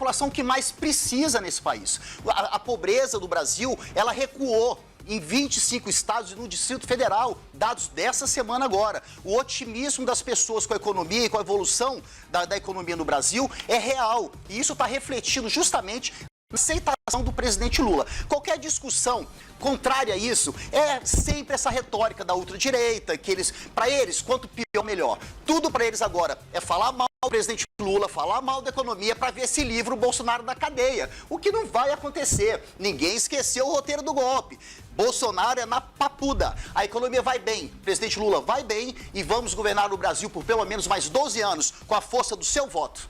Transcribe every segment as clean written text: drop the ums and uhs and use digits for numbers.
população que mais precisa nesse país. A pobreza do Brasil, ela recuou em 25 estados e no Distrito Federal, dados dessa semana agora. O otimismo das pessoas com a economia e com a evolução da economia no Brasil é real. E isso está refletido justamente na aceitação do presidente Lula. Qualquer discussão contrária a isso é sempre essa retórica da ultradireita, que eles, para eles, quanto pior, melhor. Tudo para eles agora é falar mal do presidente Lula, falar mal da economia para ver se livra o Bolsonaro da cadeia. O que não vai acontecer. Ninguém esqueceu o roteiro do golpe. Bolsonaro é na papuda. A economia vai bem, o presidente Lula vai bem e vamos governar o Brasil por pelo menos mais 12 anos com a força do seu voto.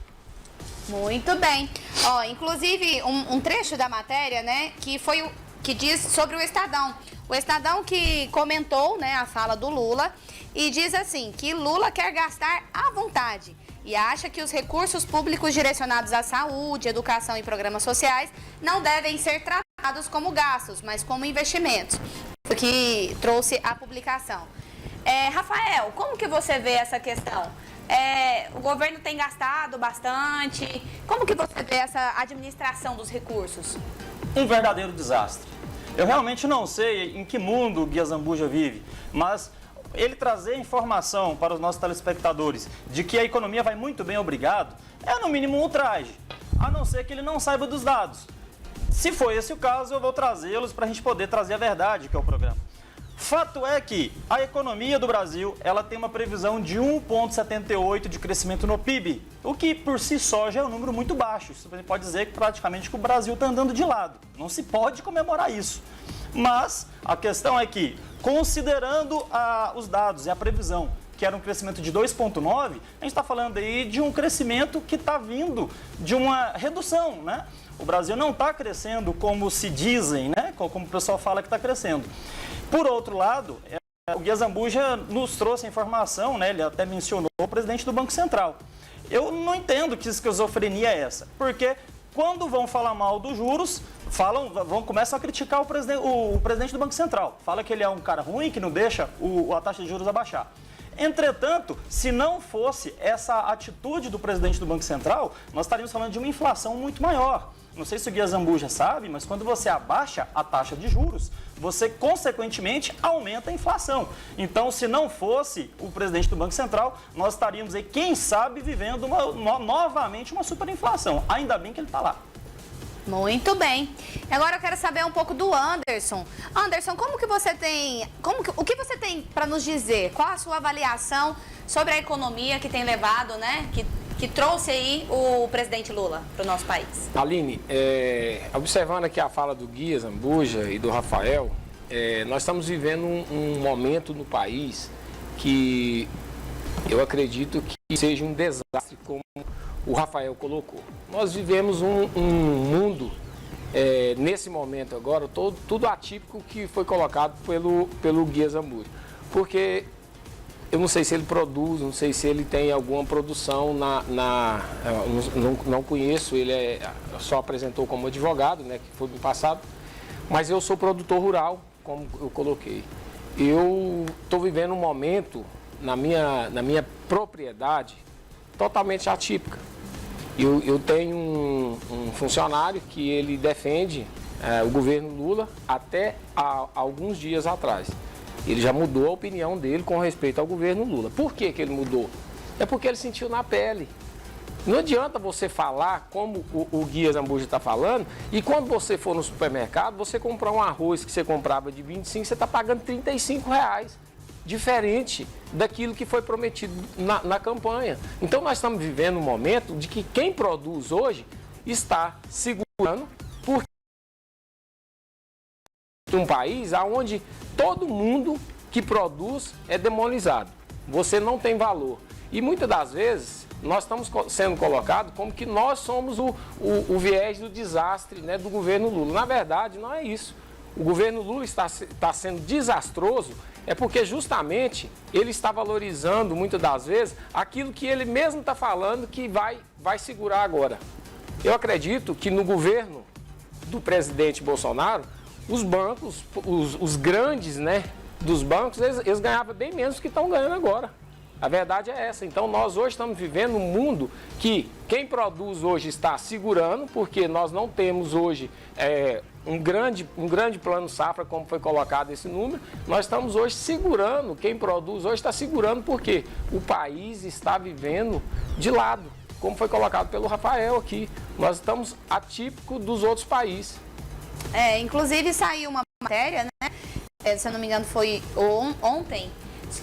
Muito bem. Ó, inclusive, um trecho da matéria, né, que diz sobre o Estadão. O Estadão que comentou, né, a fala do Lula e diz assim, que Lula quer gastar à vontade e acha que os recursos públicos direcionados à saúde, educação e programas sociais não devem ser tratados como gastos, mas como investimentos, que trouxe a publicação. Rafael, como que você vê essa questão? O governo tem gastado bastante. Como que você vê essa administração dos recursos? Um verdadeiro desastre. Eu realmente não sei em que mundo o Guia Zambuja vive, mas ele trazer informação para os nossos telespectadores de que a economia vai muito bem, obrigado, é no mínimo um ultraje, a não ser que ele não saiba dos dados. Se for esse o caso, eu vou trazê-los para a gente poder trazer a verdade, que é o programa. Fato é que a economia do Brasil, ela tem uma previsão de 1,78 de crescimento no PIB, o que por si só já é um número muito baixo. Você pode dizer que praticamente que o Brasil está andando de lado. Não se pode comemorar isso. Mas a questão é que, considerando os dados e a previsão, que era um crescimento de 2,9, a gente está falando aí de um crescimento que está vindo de uma redução, né? O Brasil não está crescendo como se dizem, né? Como o pessoal fala que está crescendo. Por outro lado, o Guia Zambuja nos trouxe a informação, né? Ele até mencionou o presidente do Banco Central. Eu não entendo que esquizofrenia é essa, porque quando vão falar mal dos juros, começam a criticar o presidente do Banco Central. Fala que ele é um cara ruim, que não deixa a taxa de juros abaixar. Entretanto, se não fosse essa atitude do presidente do Banco Central, nós estaríamos falando de uma inflação muito maior. Não sei se o Guia Zambuja sabe, mas quando você abaixa a taxa de juros, você, consequentemente, aumenta a inflação. Então, se não fosse o presidente do Banco Central, nós estaríamos aí, quem sabe, vivendo novamente uma superinflação. Ainda bem que ele está lá. Muito bem. Agora eu quero saber um pouco do Anderson. Anderson, o que você tem para nos dizer? Qual a sua avaliação sobre a economia que tem levado, né, que trouxe aí o presidente Lula para o nosso país? Aline, observando aqui a fala do Guia Zambuja e do Rafael, nós estamos vivendo um momento no país que eu acredito que seja um desastre, como o Rafael colocou. Nós vivemos um mundo, nesse momento agora, tudo atípico que foi colocado pelo Guia Zambuja. Porque eu não sei se ele produz, não sei se ele tem alguma produção não conheço, ele só apresentou como advogado, né, que foi no passado, mas eu sou produtor rural, como eu coloquei. Eu estou vivendo um momento na minha propriedade totalmente atípica. Eu tenho um funcionário que ele defende o governo Lula até há alguns dias atrás. Ele já mudou a opinião dele com respeito ao governo Lula. Por que ele mudou? É porque ele sentiu na pele. Não adianta você falar como o Guia Zambuja está falando, e quando você for no supermercado, você comprar um arroz que você comprava de 25, você está pagando R$35. Diferente daquilo que foi prometido na campanha. Então nós estamos vivendo um momento de que quem produz hoje está segurando por um país onde todo mundo que produz é demonizado. Você não tem valor. E muitas das vezes nós estamos sendo colocados como que nós somos o viés do desastre, né, do governo Lula. Na verdade, não é isso. O governo Lula está sendo desastroso porque justamente ele está valorizando muitas das vezes aquilo que ele mesmo está falando que vai segurar agora. Eu acredito que no governo do presidente Bolsonaro, os bancos, os grandes, né, dos bancos, eles ganhavam bem menos do que estão ganhando agora. A verdade é essa. Então, nós hoje estamos vivendo um mundo que quem produz hoje está segurando, porque nós não temos hoje um grande plano safra, como foi colocado esse número. Nós estamos hoje segurando, quem produz hoje está segurando, porque o país está vivendo de lado, como foi colocado pelo Rafael aqui. Nós estamos atípicos dos outros países. Inclusive saiu uma matéria, né? Se eu não me engano foi ontem,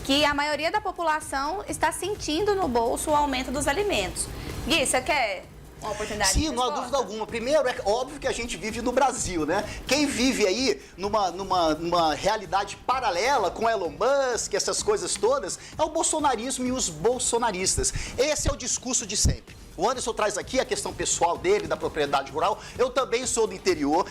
que a maioria da população está sentindo no bolso o aumento dos alimentos. Gui, você quer uma oportunidade de Sim, não há dúvida alguma. Primeiro, é óbvio que a gente vive no Brasil, né? Quem vive aí numa realidade paralela com Elon Musk, essas coisas todas, é o bolsonarismo e os bolsonaristas. Esse é o discurso de sempre. O Anderson traz aqui a questão pessoal dele, da propriedade rural. Eu também sou do interior,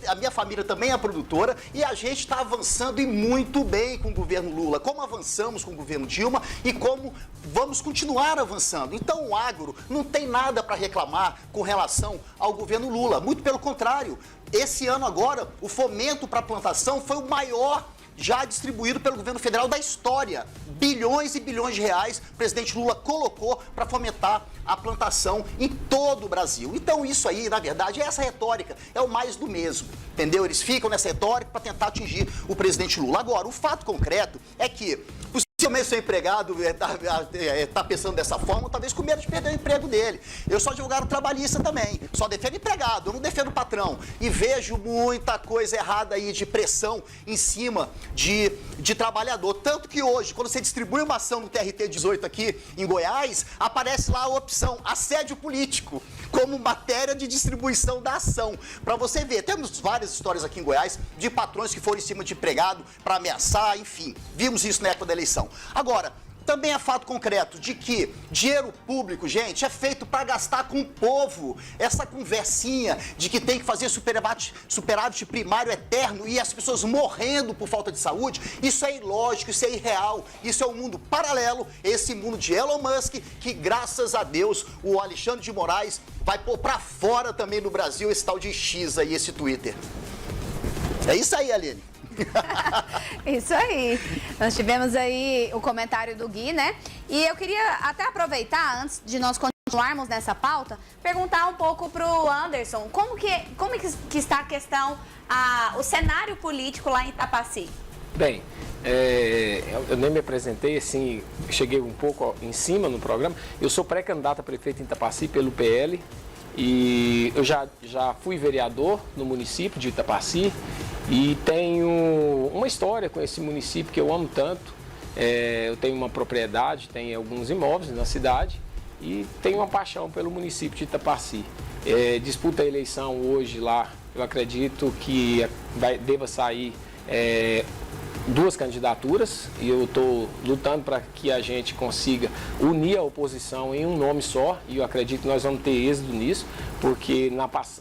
a minha família também é produtora e a gente está avançando e muito bem com o governo Lula. Como avançamos com o governo Dilma e como vamos continuar avançando. Então o agro não tem nada para reclamar com relação ao governo Lula. Muito pelo contrário, esse ano agora o fomento para a plantação foi o maior já distribuído pelo governo federal da história. Bilhões e bilhões de reais o presidente Lula colocou para fomentar a plantação em todo o Brasil. Então isso aí, na verdade, essa retórica é o mais do mesmo, entendeu? Eles ficam nessa retórica para tentar atingir o presidente Lula. Agora, o fato concreto é que possivelmente seu empregado está pensando dessa forma, talvez com medo de perder o emprego dele. Eu sou advogado trabalhista também, só defendo empregado, eu não defendo patrão. E vejo muita coisa errada aí de pressão em cima de trabalhador. Tanto que hoje, quando você distribui uma ação no TRT 18 aqui em Goiás, aparece lá a opção assédio político como matéria de distribuição da ação. Para você ver, temos várias histórias aqui em Goiás de patrões que foram em cima de empregado para ameaçar, enfim. Vimos isso na época da eleição. Agora, também é fato concreto de que dinheiro público, gente, é feito para gastar com o povo. Essa conversinha de que tem que fazer superávit primário eterno e as pessoas morrendo por falta de saúde, isso é ilógico, isso é irreal. Isso é um mundo paralelo, esse mundo de Elon Musk, que graças a Deus o Alexandre de Moraes vai pôr para fora também no Brasil esse tal de X aí, esse Twitter. É isso aí, Aline. Isso aí. Nós tivemos aí o comentário do Gui, né? E eu queria até aproveitar, antes de nós continuarmos nessa pauta, perguntar um pouco para o Anderson, como que está a questão, o cenário político lá em Itapaci? Bem, eu nem me apresentei, assim, cheguei um pouco em cima no programa. Eu sou pré-candidato a prefeito em Itapaci pelo PL e eu já fui vereador no município de Itapaci. E tenho uma história com esse município que eu amo tanto. Eu tenho uma propriedade, tenho alguns imóveis na cidade e tenho uma paixão pelo município de Itapaci. Disputa a eleição hoje lá, eu acredito que deva sair duas candidaturas e eu estou lutando para que a gente consiga unir a oposição em um nome só e eu acredito que nós vamos ter êxito nisso, porque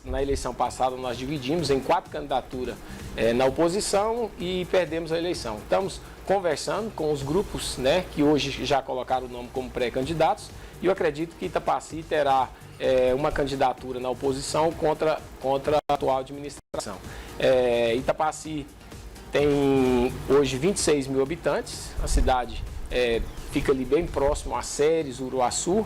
na eleição passada nós dividimos em 4 candidaturas na oposição e perdemos a eleição. Estamos conversando com os grupos, né, que hoje já colocaram o nome como pré-candidatos e eu acredito que Itapaci terá uma candidatura na oposição contra a atual administração. Itapaci tem hoje 26 mil habitantes, a cidade fica ali bem próximo a Ceres, Uruaçu,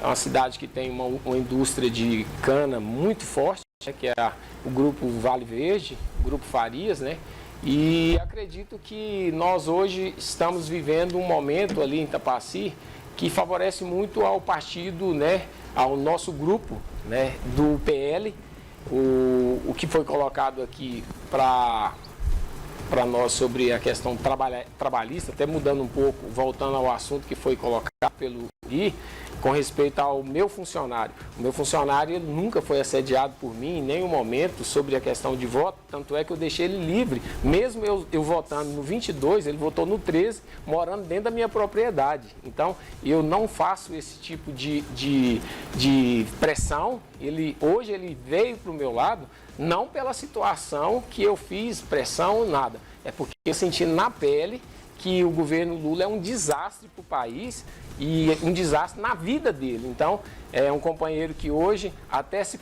é uma cidade que tem uma indústria de cana muito forte, que é o grupo Vale Verde, o grupo Farias, né? E acredito que nós hoje estamos vivendo um momento ali em Itapaci que favorece muito ao partido, né? Ao nosso grupo, né? Do PL, o que foi colocado aqui para nós sobre a questão trabalhista, até mudando um pouco, voltando ao assunto que foi colocado pelo Gui, com respeito ao meu funcionário. O meu funcionário ele nunca foi assediado por mim em nenhum momento sobre a questão de voto, tanto é que eu deixei ele livre. Mesmo eu votando no 22, ele votou no 13, morando dentro da minha propriedade. Então, eu não faço esse tipo de pressão. Hoje ele veio para o meu lado, não pela situação que eu fiz pressão, nada. É porque eu senti na pele que o governo Lula é um desastre para o país e um desastre na vida dele. Então, é um companheiro que hoje até se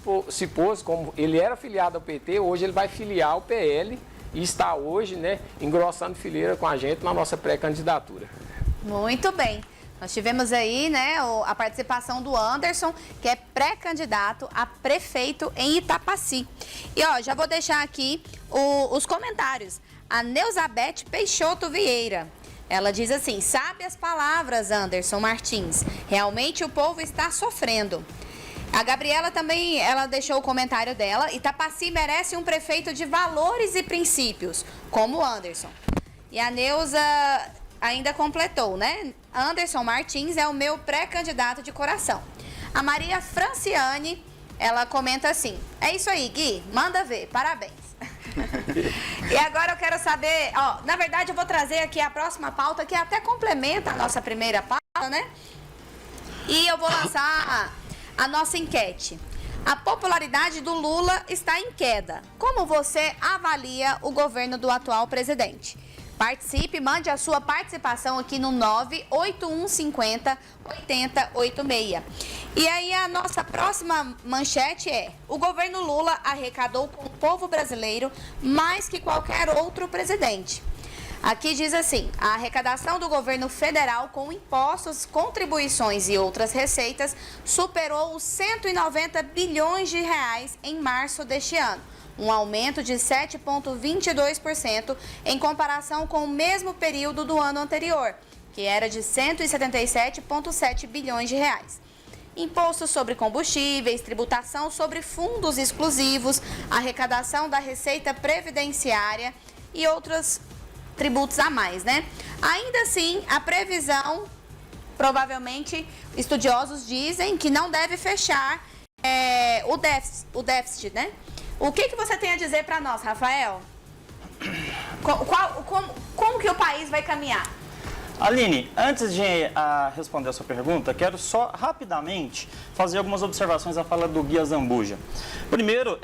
pôs, como ele era filiado ao PT, hoje ele vai filiar ao PL e está hoje, né, engrossando fileira com a gente na nossa pré-candidatura. Muito bem. Nós tivemos aí, né, a participação do Anderson, que é pré-candidato a prefeito em Itapaci. E, ó, já vou deixar aqui os comentários. A Neuzabete Peixoto Vieira, ela diz assim: sabe as palavras, Anderson Martins, realmente o povo está sofrendo. A Gabriela também, ela deixou o comentário dela: Itapaci merece um prefeito de valores e princípios, como o Anderson. E a Neuza ainda completou, né? Anderson Martins é o meu pré-candidato de coração. A Maria Franciane, ela comenta assim: é isso aí, Gui, manda ver, parabéns. E agora eu quero saber, ó, na verdade eu vou trazer aqui a próxima pauta, que até complementa a nossa primeira pauta, né? E eu vou lançar a nossa enquete. A popularidade do Lula está em queda. Como você avalia o governo do atual presidente? Participe, mande a sua participação aqui no 98150-8086. E aí a nossa próxima manchete é: o governo Lula arrecadou com o povo brasileiro mais que qualquer outro presidente. Aqui diz assim: a arrecadação do governo federal com impostos, contribuições e outras receitas superou os 190 bilhões de reais em março deste ano, um aumento de 7,22% em comparação com o mesmo período do ano anterior, que era de 177,7 bilhões de reais. Imposto sobre combustíveis, tributação sobre fundos exclusivos, arrecadação da Receita Previdenciária e outros tributos a mais, né? Ainda assim, a previsão, provavelmente, estudiosos dizem que não deve fechar o déficit, né? O que você tem a dizer para nós, Rafael? Como que o país vai caminhar? Aline, antes de responder a sua pergunta, quero só rapidamente fazer algumas observações à fala do Gui Azambuja. Primeiro,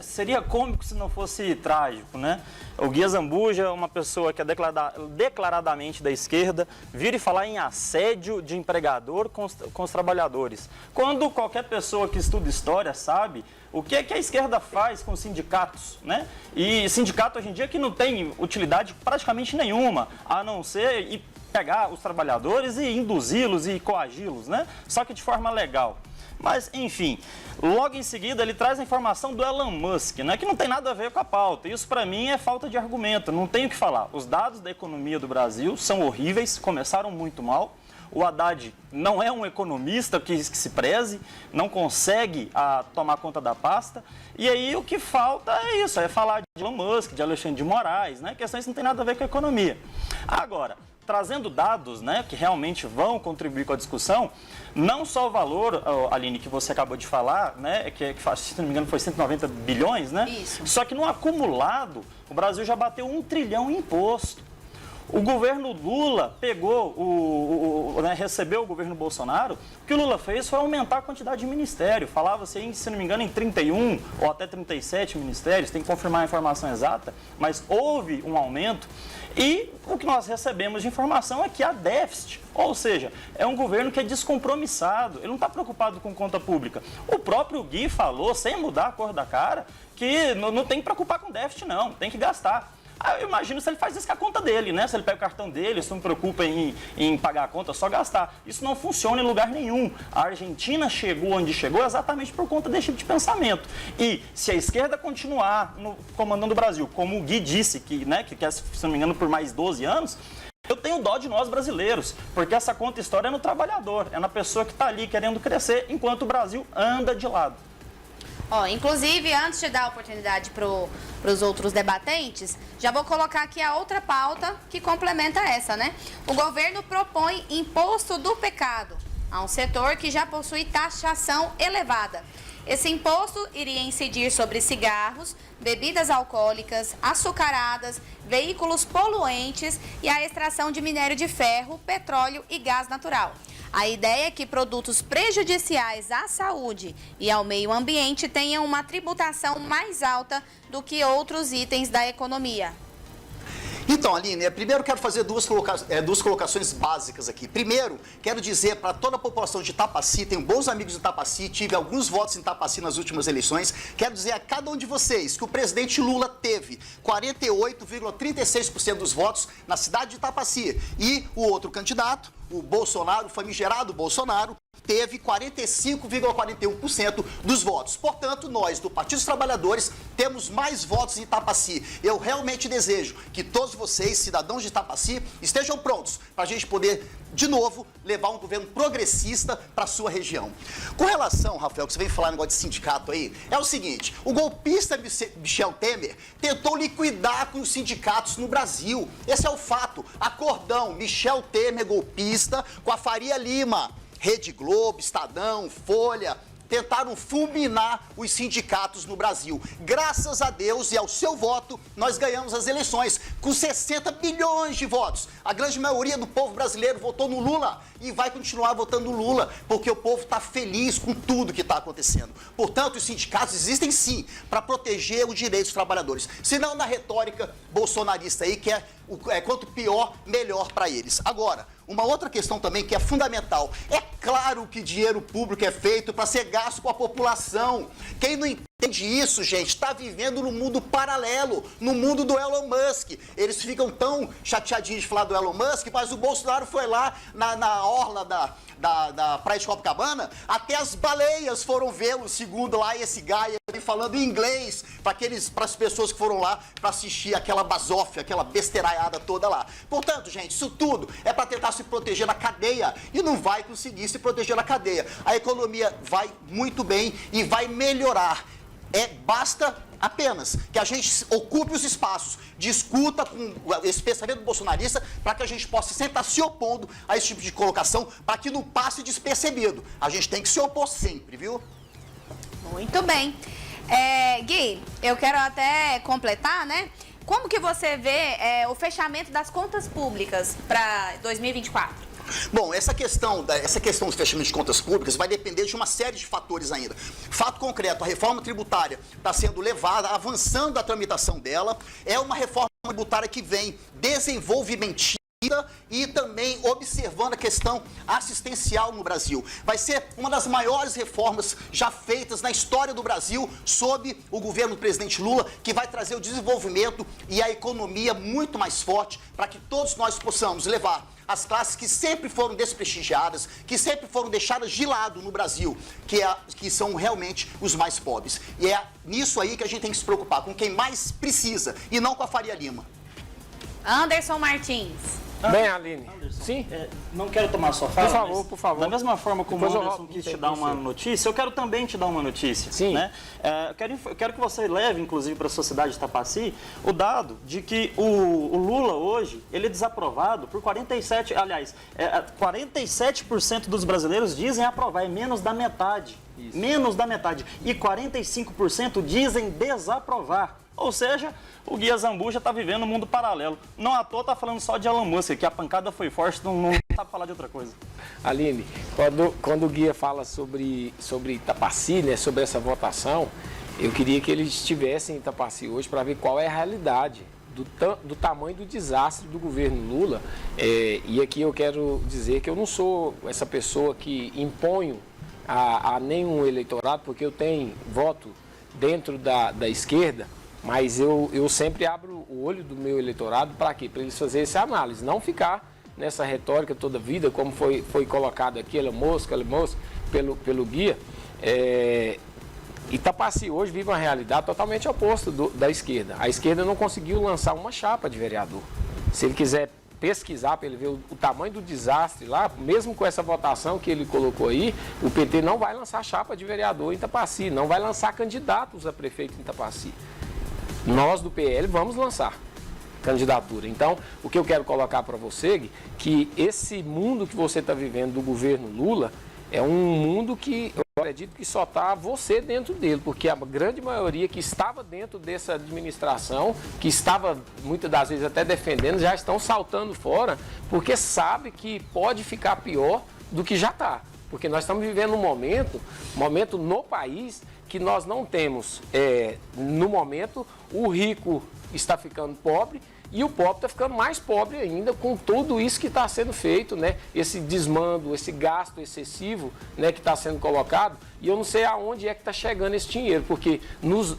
seria cômico se não fosse trágico, né? O Gui Azambuja é uma pessoa que é declaradamente da esquerda, vira e falar em assédio de empregador com os trabalhadores. Quando qualquer pessoa que estuda história sabe o que é que a esquerda faz com os sindicatos, né? E sindicato hoje em dia que não tem utilidade praticamente nenhuma, a não ser pegar os trabalhadores e induzi-los e coagi-los, né? Só que de forma legal. Mas, enfim, logo em seguida ele traz a informação do Elon Musk, né, que não tem nada a ver com a pauta. Isso, para mim, é falta de argumento, não tenho o que falar. Os dados da economia do Brasil são horríveis, começaram muito mal. O Haddad não é um economista que se preze, não consegue tomar conta da pasta. E aí o que falta é isso, é falar de Elon Musk, de Alexandre de Moraes, né, questões que não tem nada a ver com a economia. Agora, trazendo dados, né, que realmente vão contribuir com a discussão, não só o valor, Aline, que você acabou de falar, né, que se não me engano foi 190 bilhões, né? Isso. Só que no acumulado, o Brasil já bateu 1 trilhão em imposto. O governo Lula pegou, recebeu o governo Bolsonaro, o que o Lula fez foi aumentar a quantidade de ministério. Falava-se, se não me engano, em 31 ou até 37 ministérios, tem que confirmar a informação exata, mas houve um aumento. E o que nós recebemos de informação é que há déficit, ou seja, é um governo que é descompromissado, ele não está preocupado com conta pública. O próprio Gui falou, sem mudar a cor da cara, que não tem que preocupar com déficit não, tem que gastar. Eu imagino se ele faz isso com a conta dele, né? Se ele pega o cartão dele, se não preocupa em pagar a conta, só gastar. Isso não funciona em lugar nenhum. A Argentina chegou onde chegou exatamente por conta desse tipo de pensamento. E se a esquerda continuar comandando o Brasil, como o Gui disse, que quer, se não me engano, por mais 12 anos, eu tenho dó de nós brasileiros, porque essa conta história é no trabalhador, é na pessoa que está ali querendo crescer, enquanto o Brasil anda de lado. Inclusive, antes de dar a oportunidade para os outros debatentes, já vou colocar aqui a outra pauta que complementa essa, né? O governo propõe imposto do pecado a um setor que já possui taxação elevada. Esse imposto iria incidir sobre cigarros, bebidas alcoólicas, açucaradas, veículos poluentes e a extração de minério de ferro, petróleo e gás natural. A ideia é que produtos prejudiciais à saúde e ao meio ambiente tenham uma tributação mais alta do que outros itens da economia. Então, Aline, primeiro quero fazer duas colocações básicas aqui. Primeiro, quero dizer para toda a população de Itapaci, tenho bons amigos de Itapaci, tive alguns votos em Itapaci nas últimas eleições, quero dizer a cada um de vocês que o presidente Lula teve 48,36% dos votos na cidade de Itapaci e o outro candidato, o Bolsonaro, o famigerado Bolsonaro, teve 45,41% dos votos. Portanto, nós, do Partido dos Trabalhadores, temos mais votos em Itapaci. Eu realmente desejo que todos vocês, cidadãos de Itapaci, estejam prontos para a gente poder, de novo, levar um governo progressista para a sua região. Com relação, Rafael, que você vem falar negócio de sindicato aí, é o seguinte, o golpista Michel Temer tentou liquidar com os sindicatos no Brasil. Esse é o fato. Acordão, Michel Temer golpista com a Faria Lima. Rede Globo, Estadão, Folha, tentaram fulminar os sindicatos no Brasil. Graças a Deus e ao seu voto, nós ganhamos as eleições com 60 bilhões de votos. A grande maioria do povo brasileiro votou no Lula e vai continuar votando no Lula, porque o povo está feliz com tudo que está acontecendo. Portanto, os sindicatos existem sim para proteger os direitos dos trabalhadores. Se não na retórica bolsonarista aí, que é quanto pior, melhor para eles. Agora, uma outra questão também que é fundamental. É claro que dinheiro público é feito para ser gasto com a população. Quem não entende isso, gente, está vivendo no mundo paralelo, no mundo do Elon Musk. Eles ficam tão chateadinhos de falar do Elon Musk, mas o Bolsonaro foi lá na orla da Praia de Copacabana, até as baleias foram vê-lo, segundo lá esse Gaia, falando em inglês para as pessoas que foram lá para assistir aquela basófia, aquela besteiraiada toda lá. Portanto, gente, isso tudo é para tentar se proteger na cadeia e não vai conseguir se proteger na cadeia. A economia vai muito bem e vai melhorar. Basta apenas que a gente ocupe os espaços, discuta com esse pensamento bolsonarista para que a gente possa sempre estar se opondo a esse tipo de colocação para que não passe despercebido. A gente tem que se opor sempre, viu? Muito bem. Gui, eu quero até completar, né? Como que você vê o fechamento das contas públicas para 2024? Bom, essa questão do fechamento de contas públicas vai depender de uma série de fatores ainda. Fato concreto, a reforma tributária está sendo levada, avançando a tramitação dela. É uma reforma tributária que vem desenvolvimentista e também observando a questão assistencial no Brasil. Vai ser uma das maiores reformas já feitas na história do Brasil sob o governo do presidente Lula, que vai trazer o desenvolvimento e a economia muito mais forte para que todos nós possamos levar as classes que sempre foram desprestigiadas, que sempre foram deixadas de lado no Brasil, que são realmente os mais pobres. E é nisso aí que a gente tem que se preocupar, com quem mais precisa, e não com a Faria Lima. Anderson Martins. Bem, Aline. Anderson, Sim? Não quero tomar sua fala, Por favor. Da mesma forma como o Depois Anderson quis te dar uma notícia, eu quero também te dar uma notícia. Sim. Né? Eu quero que você leve, inclusive, para a sua cidade de Itapaci, o dado de que o Lula hoje, ele é desaprovado por 47% dos brasileiros dizem aprovar, é menos da metade. Isso. Menos da metade. E 45% dizem desaprovar. Ou seja, o Guia Zambuja está vivendo um mundo paralelo. Não à toa está falando só de Elon Musk, que a pancada foi forte, não sabe falar de outra coisa. Aline, quando o Guia fala sobre Itapaci, né, sobre essa votação, eu queria que eles estivessem em Itapaci hoje para ver qual é a realidade do tamanho do desastre do governo Lula. E aqui eu quero dizer que eu não sou essa pessoa que imponho a nenhum eleitorado, porque eu tenho voto dentro da esquerda, mas eu sempre abro o olho do meu eleitorado para quê? Para eles fazerem essa análise, não ficar nessa retórica toda a vida, como foi colocado aqui, Elon Musk, pelo Guia. Itapaci hoje vive uma realidade totalmente oposta da esquerda. A esquerda não conseguiu lançar uma chapa de vereador. Se ele quiser pesquisar para ele ver o tamanho do desastre lá, mesmo com essa votação que ele colocou aí, o PT não vai lançar chapa de vereador em Itapaci, não vai lançar candidatos a prefeito em Itapaci. Nós do PL vamos lançar candidatura. Então, o que eu quero colocar para você, Gui, que esse mundo que você está vivendo do governo Lula é um mundo que eu acredito que só está você dentro dele, porque a grande maioria que estava dentro dessa administração, que estava muitas das vezes até defendendo, já estão saltando fora, porque sabe que pode ficar pior do que já está. Porque nós estamos vivendo um momento no país que nós não temos, no momento, o rico está ficando pobre E o pobre está ficando mais pobre ainda com tudo isso que está sendo feito, né? Esse desmando, esse gasto excessivo, né, que está sendo colocado. E eu não sei aonde é que está chegando esse dinheiro, porque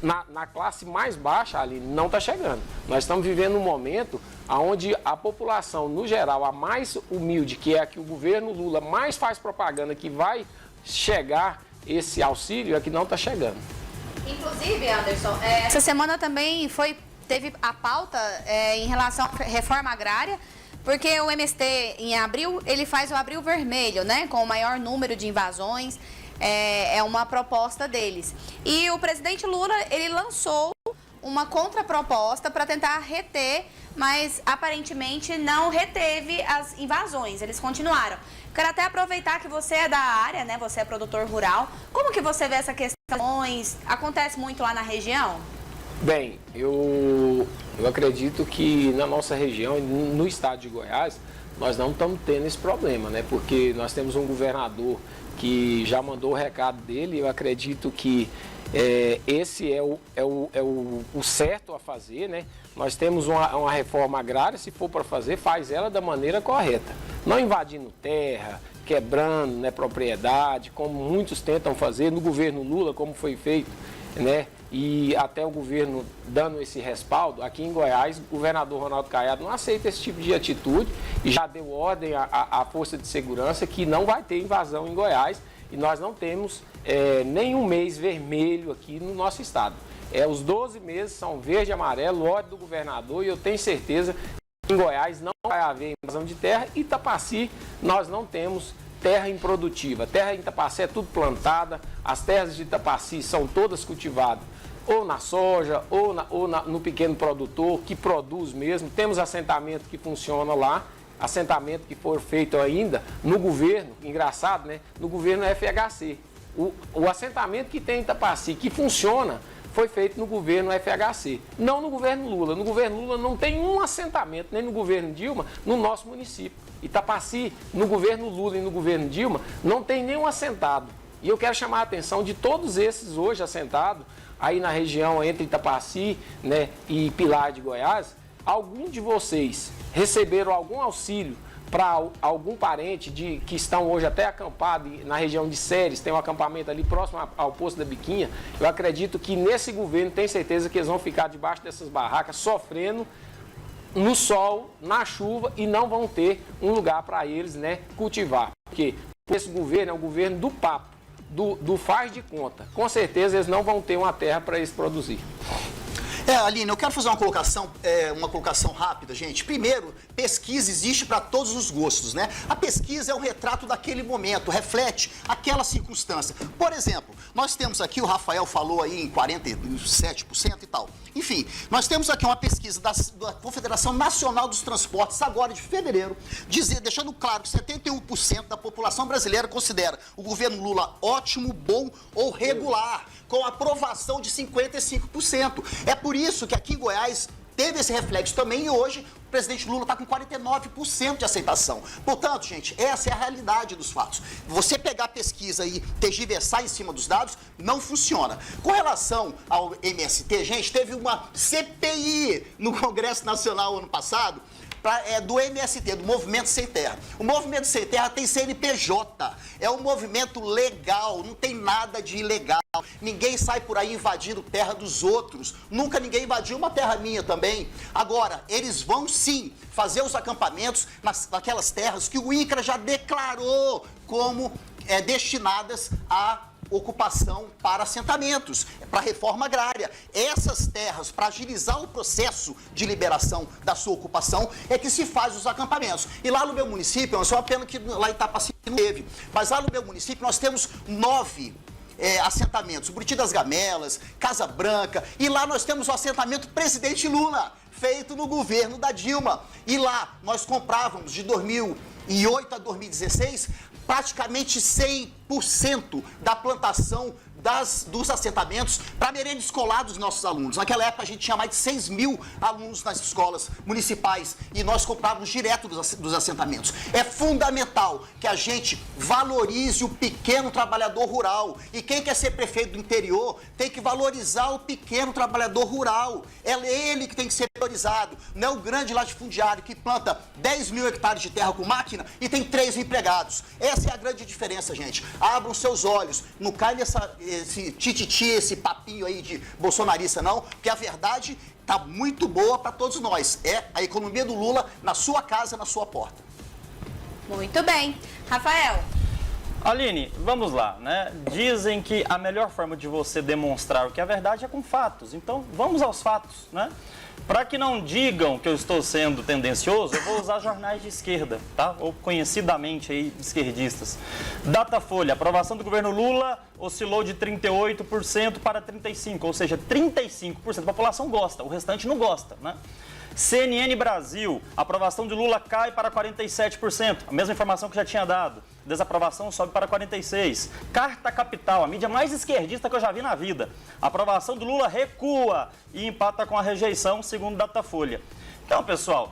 na classe mais baixa ali não está chegando. Nós estamos vivendo um momento onde a população, no geral, a mais humilde, que é a que o governo Lula mais faz propaganda, que vai chegar esse auxílio, é que não está chegando. Inclusive, Anderson, essa semana também teve a pauta em relação à reforma agrária, porque o MST, em abril, ele faz o Abril Vermelho, né, com o maior número de invasões, é uma proposta deles. E o presidente Lula, ele lançou uma contraproposta para tentar reter, mas aparentemente não reteve as invasões, eles continuaram. Quero até aproveitar que você é da área, né, você é produtor rural, como que você vê essa questão? Acontece muito lá na região? Bem, eu acredito que na nossa região, no estado de Goiás, nós não estamos tendo esse problema, né? Porque nós temos um governador que já mandou o recado dele, eu acredito que esse é o certo a fazer, né? Nós temos uma reforma agrária, se for para fazer, faz ela da maneira correta. Não invadindo terra, quebrando, né, propriedade, como muitos tentam fazer no governo Lula, como foi feito, né? E até o governo dando esse respaldo, aqui em Goiás, o governador Ronaldo Caiado não aceita esse tipo de atitude e já deu ordem à Força de Segurança que não vai ter invasão em Goiás e nós não temos nenhum mês vermelho aqui no nosso estado. Os 12 meses são verde e amarelo, ordem do governador, e eu tenho certeza que em Goiás não vai haver invasão de terra. e Itapaci nós não temos terra improdutiva. Terra em Itapaci é tudo plantada, as terras de Itapaci são todas cultivadas ou na soja, ou no pequeno produtor, que produz mesmo. Temos assentamento que funciona lá, assentamento que for feito ainda no governo, engraçado, né? No governo FHC. O assentamento que tem em Itapaci, que funciona, foi feito no governo FHC, não no governo Lula. No governo Lula não tem um assentamento, nem no governo Dilma, no nosso município. Itapaci, no governo Lula e no governo Dilma, não tem nenhum assentado. E eu quero chamar a atenção de todos esses hoje assentados, aí na região entre Itapaci, né, e Pilar de Goiás. Algum de vocês receberam algum auxílio para algum parente que estão hoje até acampados na região de Séries, tem um acampamento ali próximo ao Poço da Biquinha? Eu acredito que nesse governo, tenho certeza que eles vão ficar debaixo dessas barracas, sofrendo no sol, na chuva, e não vão ter um lugar para eles, né, cultivar. Porque esse governo é o governo do papo, do faz de conta. Com certeza eles não vão ter uma terra para eles produzir. Aline, eu quero fazer uma colocação rápida, gente. Primeiro, pesquisa existe para todos os gostos, né? A pesquisa é um retrato daquele momento, reflete aquela circunstância. Por exemplo, nós temos aqui, o Rafael falou aí em 47% e tal. Enfim, nós temos aqui uma pesquisa da Confederação Nacional dos Transportes, agora de fevereiro, deixando claro que 71% da população brasileira considera o governo Lula ótimo, bom ou regular, com aprovação de 55%. É por isso que aqui em Goiás teve esse reflexo também, e hoje o presidente Lula está com 49% de aceitação. Portanto, gente, essa é a realidade dos fatos. Você pegar a pesquisa e tergiversar em cima dos dados, não funciona. Com relação ao MST, gente, teve uma CPI no Congresso Nacional ano passado, do MST, do Movimento Sem Terra. O Movimento Sem Terra tem CNPJ, é um movimento legal, não tem nada de ilegal. Ninguém sai por aí invadindo terra dos outros. Nunca ninguém invadiu uma terra minha também. Agora, eles vão sim fazer os acampamentos naquelas terras que o INCRA já declarou como destinadas a ocupação para assentamentos, para reforma agrária. Essas terras, para agilizar o processo de liberação da sua ocupação, é que se faz os acampamentos. E lá no meu município, é só uma pena que lá em Itapaci não teve, mas lá no meu município nós temos 9 assentamentos, Buriti das Gamelas, Casa Branca, e lá nós temos o assentamento Presidente Lula, feito no governo da Dilma. E lá nós comprávamos de 2008 a 2016 praticamente 100% da plantação dos assentamentos para merenda escolar dos nossos alunos. Naquela época a gente tinha mais de 6 mil alunos nas escolas municipais e nós comprávamos direto dos assentamentos. É fundamental que a gente valorize o pequeno trabalhador rural. E quem quer ser prefeito do interior tem que valorizar o pequeno trabalhador rural. É ele que tem que ser valorizado, não é o grande latifundiário que planta 10 mil hectares de terra com máquina e tem 3 empregados. Essa é a grande diferença, gente. Abram seus olhos, não cai esse tititi, esse papinho aí de bolsonarista, não, porque a verdade está muito boa para todos nós. É a economia do Lula na sua casa, na sua porta. Muito bem. Rafael. Aline, vamos lá, né? Dizem que a melhor forma de você demonstrar o que é verdade é com fatos. Então, vamos aos fatos, né? Para que não digam que eu estou sendo tendencioso, eu vou usar jornais de esquerda, tá? Ou conhecidamente aí esquerdistas. Datafolha, aprovação do governo Lula oscilou de 38% para 35%, ou seja, 35% da população gosta, o restante não gosta, né? CNN Brasil, aprovação de Lula cai para 47%, a mesma informação que já tinha dado. Desaprovação sobe para 46%. Carta Capital, a mídia mais esquerdista que eu já vi na vida. A aprovação do Lula recua e empata com a rejeição, segundo Datafolha. Então, pessoal,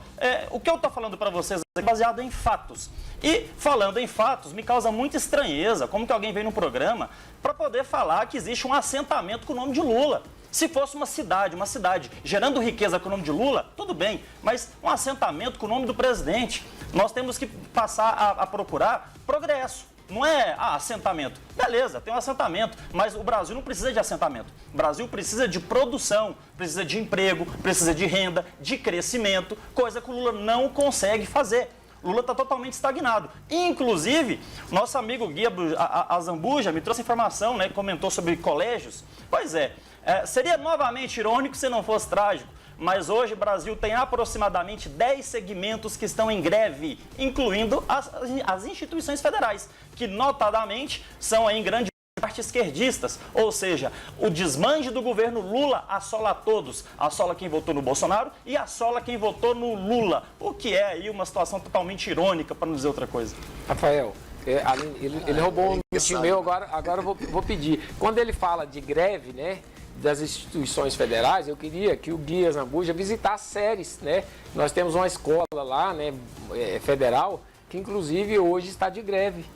o que eu estou falando para vocês é baseado em fatos. E, falando em fatos, me causa muita estranheza como que alguém vem no programa para poder falar que existe um assentamento com o nome de Lula. Se fosse uma cidade gerando riqueza com o nome de Lula, tudo bem, mas um assentamento com o nome do presidente, nós temos que passar a procurar progresso. Não é assentamento. Beleza, tem um assentamento, mas o Brasil não precisa de assentamento. O Brasil precisa de produção, precisa de emprego, precisa de renda, de crescimento, coisa que o Lula não consegue fazer. O Lula está totalmente estagnado. Inclusive, nosso amigo Guia Azambuja me trouxe informação, né, comentou sobre colégios. Pois seria novamente irônico se não fosse trágico, mas hoje o Brasil tem aproximadamente 10 segmentos que estão em greve, incluindo as instituições federais, que notadamente são em grande parte esquerdistas, ou seja, o desmande do governo Lula assola a todos, assola quem votou no Bolsonaro e assola quem votou no Lula, o que é aí uma situação totalmente irônica, para não dizer outra coisa. Rafael, ele roubou um minutinho meu, agora eu vou pedir. Quando ele fala de greve, né, das instituições federais, eu queria que o Guia Azambuja visitasse SERES, né? Nós temos uma escola lá, né, federal, que inclusive hoje está de greve.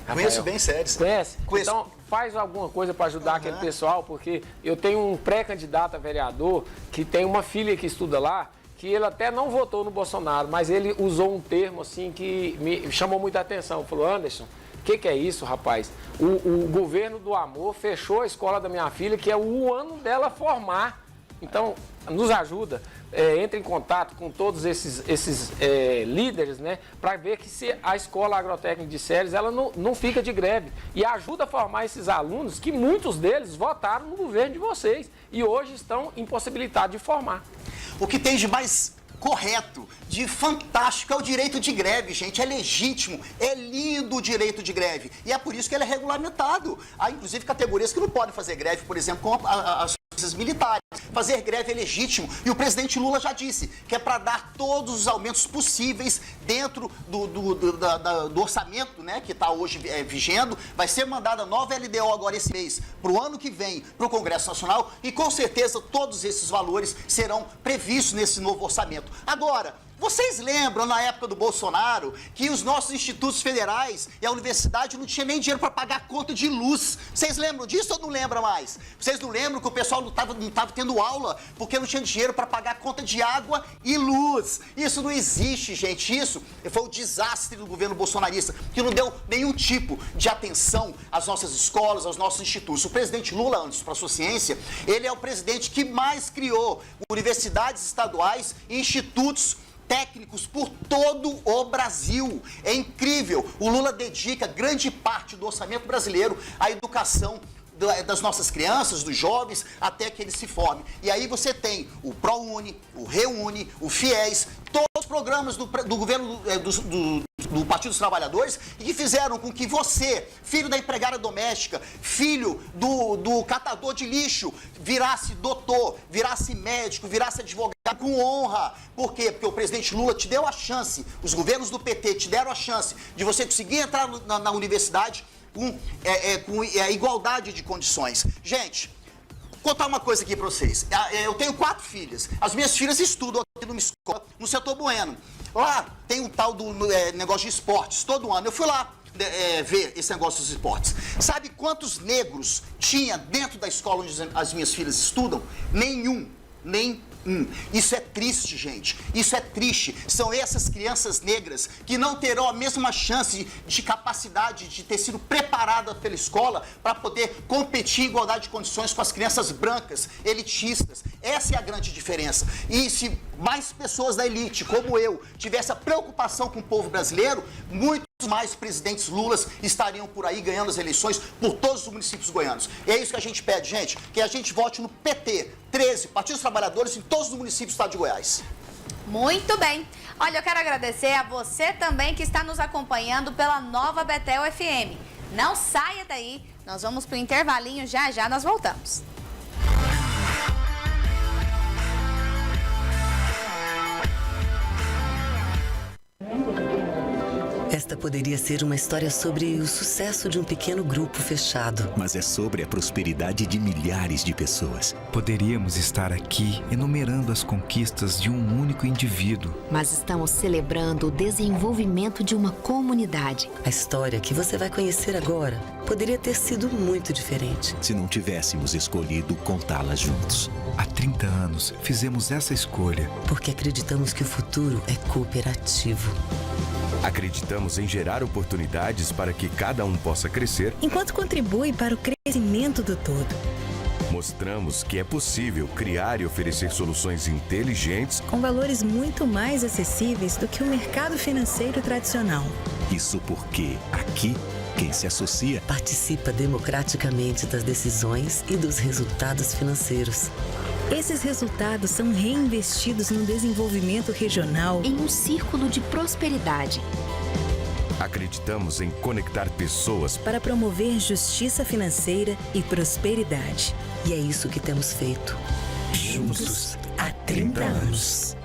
Conheço bem SERES. Conhece? Conheço. Então, faz alguma coisa para ajudar aquele pessoal, porque eu tenho um pré-candidato a vereador que tem uma filha que estuda lá, que ele até não votou no Bolsonaro, mas ele usou um termo assim que me chamou muita atenção. Falou: Anderson, o que é isso, rapaz? O governo do amor fechou a escola da minha filha, que é o ano dela formar. Então, nos ajuda, entre em contato com todos esses líderes, né, para ver que se a Escola Agrotécnica de SERES, ela não fica de greve. E ajuda a formar esses alunos, que muitos deles votaram no governo de vocês e hoje estão impossibilitados de formar. O que tem de mais correto, de fantástico, é o direito de greve, gente. É legítimo, é lindo o direito de greve. E é por isso que ele é regulamentado. Há, inclusive, categorias que não podem fazer greve, por exemplo, como as forças militares. Fazer greve é legítimo. E o presidente Lula já disse que é para dar todos os aumentos possíveis dentro do orçamento, né, que está hoje vigendo. Vai ser mandada nova LDO agora esse mês, para o ano que vem, para o Congresso Nacional. E com certeza todos esses valores serão previstos nesse novo orçamento. Agora, vocês lembram, na época do Bolsonaro, que os nossos institutos federais e a universidade não tinham nem dinheiro para pagar a conta de luz? Vocês lembram disso ou não lembram mais? Vocês não lembram que o pessoal não estava tendo aula porque não tinha dinheiro para pagar a conta de água e luz? Isso não existe, gente. Isso foi o desastre do governo bolsonarista, que não deu nenhum tipo de atenção às nossas escolas, aos nossos institutos. O presidente Lula, antes, para a sua ciência, ele é o presidente que mais criou universidades estaduais e institutos técnicos por todo o Brasil. É incrível. O Lula dedica grande parte do orçamento brasileiro à educação das nossas crianças, dos jovens, até que eles se formem. E aí você tem o ProUni, o ReUni, o FIES, todos os programas do governo do Partido dos Trabalhadores, e que fizeram com que você, filho da empregada doméstica, filho do catador de lixo, virasse doutor, virasse médico, virasse advogado com honra. Por quê? Porque o presidente Lula te deu a chance, os governos do PT te deram a chance de você conseguir entrar na universidade com igualdade de condições. Gente, vou contar uma coisa aqui para vocês. Eu tenho 4 filhas. As minhas filhas estudam aqui numa escola, no setor Bueno. Lá tem um tal do negócio de esportes, todo ano. Eu fui lá ver esse negócio dos esportes. Sabe quantos negros tinha dentro da escola onde as minhas filhas estudam? Nenhum. Isso é triste, gente. Isso é triste. São essas crianças negras que não terão a mesma chance de capacidade de ter sido preparada pela escola para poder competir em igualdade de condições com as crianças brancas, elitistas. Essa é a grande diferença. E se mais pessoas da elite, como eu, tivesse a preocupação com o povo brasileiro, muitos mais presidentes Lulas estariam por aí ganhando as eleições por todos os municípios goianos. E é isso que a gente pede, gente, que a gente vote no PT, 13, Partido dos Trabalhadores, em todos os municípios do estado de Goiás. Muito bem. Olha, eu quero agradecer a você também que está nos acompanhando pela Nova Betel FM. Não saia daí, nós vamos para o intervalinho, já nós voltamos. Esta poderia ser uma história sobre o sucesso de um pequeno grupo fechado. Mas é sobre a prosperidade de milhares de pessoas. Poderíamos estar aqui enumerando as conquistas de um único indivíduo. Mas estamos celebrando o desenvolvimento de uma comunidade. A história que você vai conhecer agora poderia ter sido muito diferente se não tivéssemos escolhido contá-la juntos. Há 30 anos, fizemos essa escolha. Porque acreditamos que o futuro é cooperativo. Acreditamos em gerar oportunidades para que cada um possa crescer, enquanto contribui para o crescimento do todo. Mostramos que é possível criar e oferecer soluções inteligentes com valores muito mais acessíveis do que o mercado financeiro tradicional. Isso porque aqui, quem se associa participa democraticamente das decisões e dos resultados financeiros. Esses resultados são reinvestidos no desenvolvimento regional em um círculo de prosperidade. Acreditamos em conectar pessoas para promover justiça financeira e prosperidade. E é isso que temos feito. Juntos há 30 anos.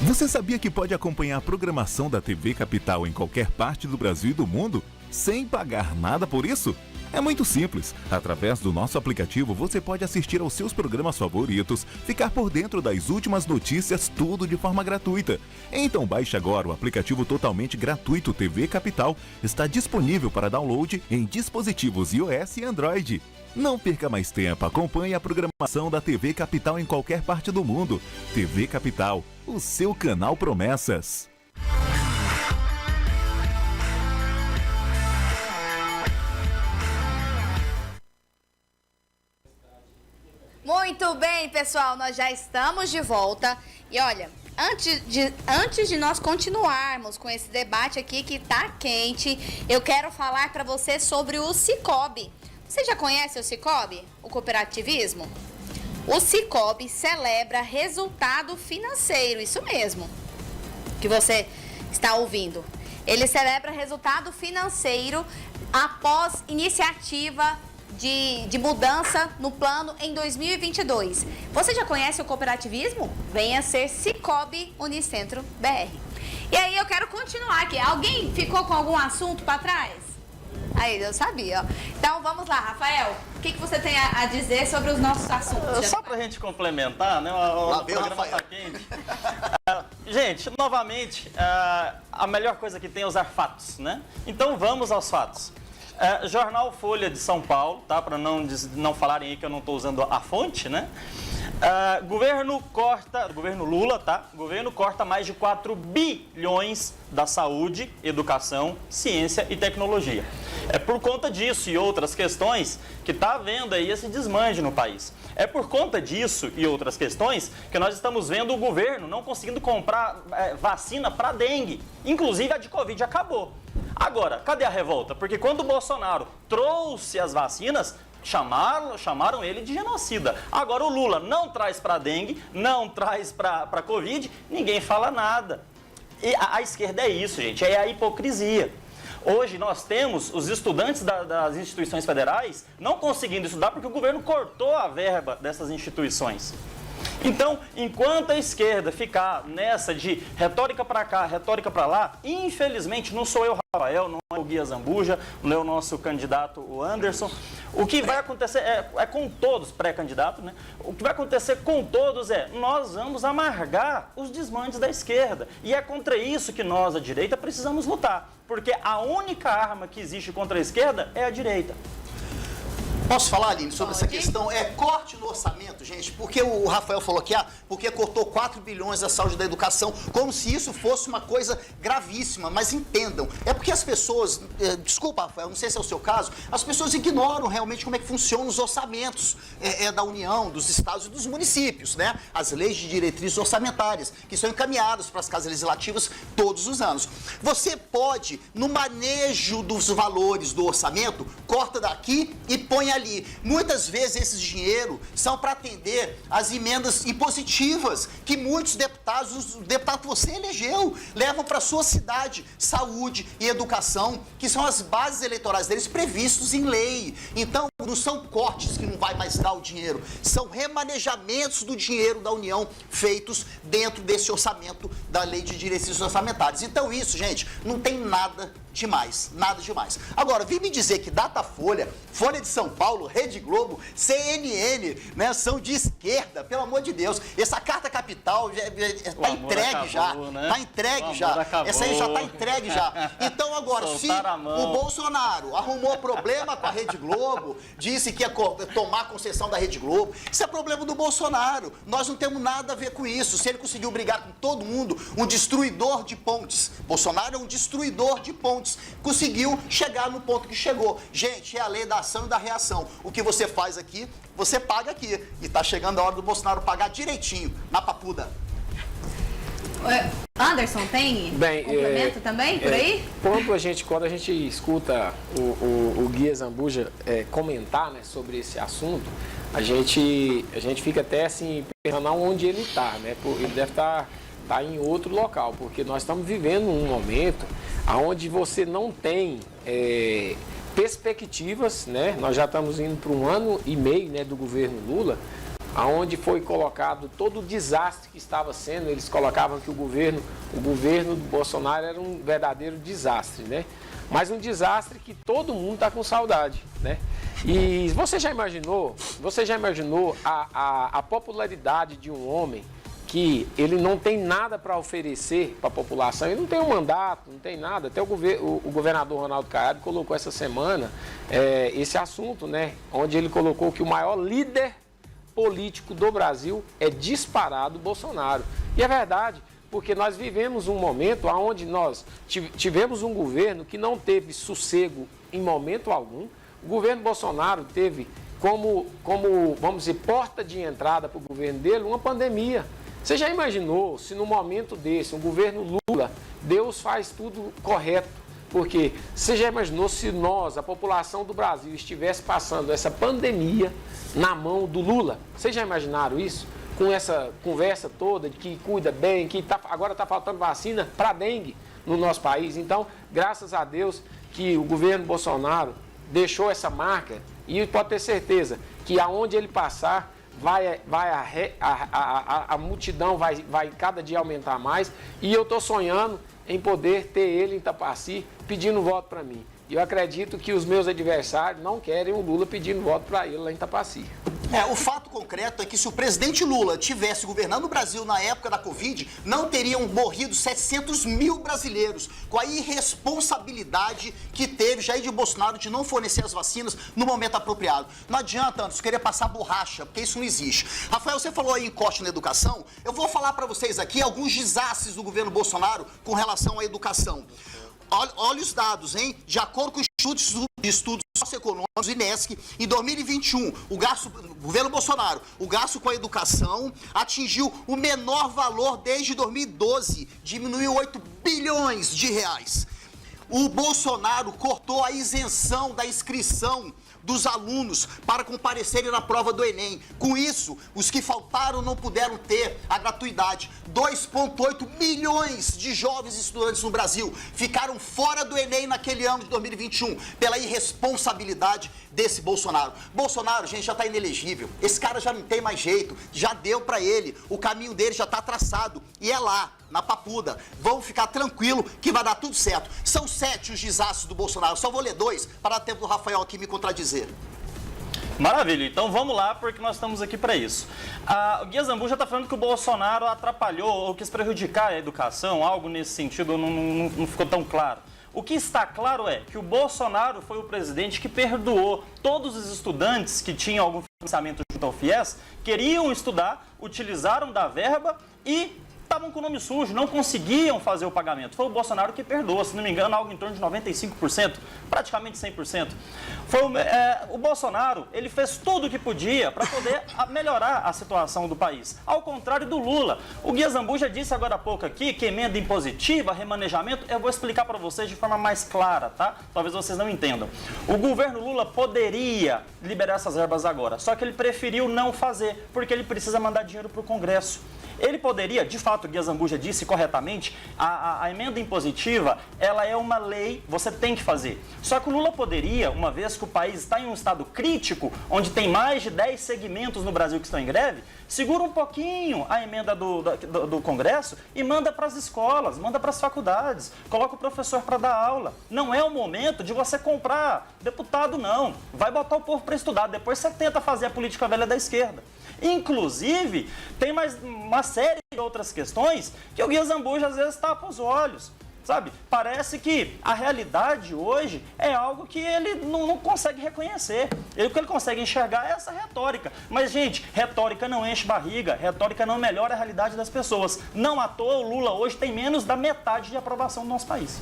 Você sabia que pode acompanhar a programação da TV Capital em qualquer parte do Brasil e do mundo sem pagar nada por isso? É muito simples. Através do nosso aplicativo, você pode assistir aos seus programas favoritos, ficar por dentro das últimas notícias, tudo de forma gratuita. Então baixe agora o aplicativo totalmente gratuito TV Capital. Está disponível para download em dispositivos iOS e Android. Não perca mais tempo, acompanhe a programação da TV Capital em qualquer parte do mundo. TV Capital, o seu canal Promessas. Muito bem, pessoal, nós já estamos de volta. E olha, antes de nós continuarmos com esse debate aqui que tá quente, eu quero falar para você sobre o Cicobi. Você já conhece o Cicobi, o cooperativismo? O Cicobi celebra resultado financeiro, isso mesmo que você está ouvindo. Ele celebra resultado financeiro após iniciativa de mudança no plano em 2022. Você já conhece o cooperativismo? Venha ser Cicobi Unicentro BR. E aí eu quero continuar aqui. Alguém ficou com algum assunto para trás? Aí, eu sabia, ó. Então vamos lá, Rafael. O que você tem a dizer sobre os nossos assuntos? Só pra gente complementar, né? O programa tá quente. Gente, novamente, a melhor coisa que tem é usar fatos, né? Então vamos aos fatos. Jornal Folha de São Paulo, tá? Para não falarem aí que eu não estou usando a fonte, né? Governo Lula, tá? Governo corta mais de 4 bilhões da saúde, educação, ciência e tecnologia. É por conta disso e outras questões que está havendo aí esse desmande no país. É por conta disso e outras questões que nós estamos vendo o governo não conseguindo comprar vacina para dengue. Inclusive a de Covid acabou. Agora, cadê a revolta? Porque quando o Bolsonaro trouxe as vacinas, chamaram ele de genocida. Agora o Lula não traz para dengue, não traz para Covid, ninguém fala nada. E a esquerda é isso, gente, é a hipocrisia. Hoje nós temos os estudantes das instituições federais não conseguindo estudar porque o governo cortou a verba dessas instituições. Então, enquanto a esquerda ficar nessa de retórica para cá, retórica para lá, infelizmente não sou eu, Rafael, não é o Guia Zambuja, não é o nosso candidato, o Anderson. O que vai acontecer é com todos, pré-candidatos, né? O que vai acontecer com todos nós vamos amargar os desmandes da esquerda. E é contra isso que nós, a direita, precisamos lutar. Porque a única arma que existe contra a esquerda é a direita. Posso falar, Aline, sobre essa questão? Corte no orçamento, gente, porque o Rafael falou aqui, porque cortou 4 bilhões da saúde e da educação, como se isso fosse uma coisa gravíssima, mas entendam, é porque as pessoas, desculpa, Rafael, não sei se é o seu caso, as pessoas ignoram realmente como é que funcionam os orçamentos da União, dos estados e dos municípios, né? As leis de diretrizes orçamentárias, que são encaminhadas para as casas legislativas todos os anos. Você pode, no manejo dos valores do orçamento, corta daqui e põe ali. Muitas vezes esses dinheiro são para atender as emendas impositivas que muitos deputados, o deputado que você elegeu, levam para sua cidade, saúde e educação, que são as bases eleitorais deles previstos em lei. Então, não são cortes que não vai mais dar o dinheiro, são remanejamentos do dinheiro da União feitos dentro desse orçamento da Lei de Diretrizes Orçamentárias. Então isso, gente, não tem nada demais, nada demais. Agora, vim me dizer que Datafolha, Folha de São Paulo, Rede Globo, CNN, né, são de esquerda, pelo amor de Deus. Essa carta capital está entregue já, né? Está entregue já. Essa aí já está entregue já. Então agora, se o Bolsonaro arrumou problema com a Rede Globo, disse que ia tomar concessão da Rede Globo, isso é problema do Bolsonaro. Nós não temos nada a ver com isso. Se ele conseguiu brigar com todo mundo, um destruidor de pontes. Bolsonaro é um destruidor de pontes. Conseguiu chegar no ponto que chegou. Gente, é a lei da ação e da reação. O que você faz aqui, você paga aqui. E tá chegando a hora do Bolsonaro pagar direitinho, na papuda. Anderson, tem complemento também por aí? Quando a gente escuta o Guia Zambuja comentar, né, sobre esse assunto, a gente fica até assim, pensando onde ele está, né? Ele deve estar em outro local, porque nós estamos vivendo um momento onde você não tem perspectivas, né? Nós já estamos indo para 1 ano e meio, né, do governo Lula, aonde foi colocado todo o desastre que estava sendo. Eles colocavam que o governo do Bolsonaro era um verdadeiro desastre, né? Mas um desastre que todo mundo está com saudade, né? E você já imaginou a popularidade de um homem que ele não tem nada para oferecer para a população, ele não tem um mandato, não tem nada. Até o governador Ronaldo Caiado colocou essa semana esse assunto, né? Onde ele colocou que o maior líder político do Brasil é disparado Bolsonaro. E é verdade, porque nós vivemos um momento onde nós tivemos um governo que não teve sossego em momento algum. O governo Bolsonaro teve como vamos dizer, porta de entrada para o governo dele uma pandemia. Você já imaginou se no momento desse, um governo Lula, Deus faz tudo correto? Porque você já imaginou se nós, a população do Brasil, estivesse passando essa pandemia na mão do Lula? Vocês já imaginaram isso? Com essa conversa toda de que cuida bem, que agora está faltando vacina para dengue no nosso país. Então, graças a Deus que o governo Bolsonaro deixou essa marca, e pode ter certeza que aonde ele passar, a multidão vai cada dia aumentar mais. E eu estou sonhando em poder ter ele em Itapaci pedindo voto para mim. E eu acredito que os meus adversários não querem o Lula pedindo voto para ele lá em Itapaci. O fato concreto é que se o presidente Lula tivesse governando o Brasil na época da Covid, não teriam morrido 700 mil brasileiros, com a irresponsabilidade que teve Jair de Bolsonaro de não fornecer as vacinas no momento apropriado. Não adianta, Anderson, querer passar borracha, porque isso não existe. Rafael, você falou aí em corte na educação, eu vou falar para vocês aqui alguns desastres do governo Bolsonaro com relação à educação. Olha os dados, hein? De acordo com os estudos socioeconômicos, INESC, em 2021, o governo Bolsonaro, o gasto com a educação atingiu o menor valor desde 2012, diminuiu 8 bilhões de reais. O Bolsonaro cortou a isenção da inscrição dos alunos para comparecerem na prova do Enem. Com isso, os que faltaram não puderam ter a gratuidade. 2,8 milhões de jovens estudantes no Brasil ficaram fora do Enem naquele ano de 2021 pela irresponsabilidade desse Bolsonaro. Bolsonaro, gente, já está inelegível. Esse cara já não tem mais jeito, já deu para ele. O caminho dele já está traçado e é lá, na papuda. Vamos ficar tranquilo que vai dar tudo certo. São 7 os desastres do Bolsonaro. Só vou ler 2 para dar tempo do Rafael aqui me contradizer. Maravilha, então vamos lá, porque nós estamos aqui para isso. O Guia Zambuja está falando que o Bolsonaro atrapalhou ou quis prejudicar a educação, algo nesse sentido não ficou tão claro. O que está claro é que o Bolsonaro foi o presidente que perdoou todos os estudantes que tinham algum financiamento junto ao FIES, queriam estudar, utilizaram da verba e estavam com o nome sujo, não conseguiam fazer o pagamento. Foi o Bolsonaro que perdoou, se não me engano, algo em torno de 95%, praticamente 100%. O Bolsonaro, ele fez tudo o que podia para poder melhorar a situação do país. Ao contrário do Lula. O Guia Zambuja disse agora há pouco aqui que emenda impositiva, remanejamento, eu vou explicar para vocês de forma mais clara, tá? Talvez vocês não entendam. O governo Lula poderia liberar essas verbas agora, só que ele preferiu não fazer, porque ele precisa mandar dinheiro para o Congresso. Ele poderia, de fato, o Guia Zambuja disse corretamente, a emenda impositiva, ela é uma lei, você tem que fazer. Só que o Lula poderia, uma vez que o país está em um estado crítico, onde tem mais de 10 segmentos no Brasil que estão em greve, segura um pouquinho a emenda do Congresso e manda para as escolas, manda para as faculdades, coloca o professor para dar aula. Não é o momento de você comprar deputado, não. Vai botar o povo para estudar, depois você tenta fazer a política velha da esquerda. Inclusive, tem mais uma série de outras questões que o Guia Zambuja às vezes tapa os olhos, sabe? Parece que a realidade hoje é algo que ele não consegue reconhecer. O que ele consegue enxergar é essa retórica. Mas, gente, retórica não enche barriga, retórica não melhora a realidade das pessoas. Não à toa, o Lula hoje tem menos da metade de aprovação do nosso país.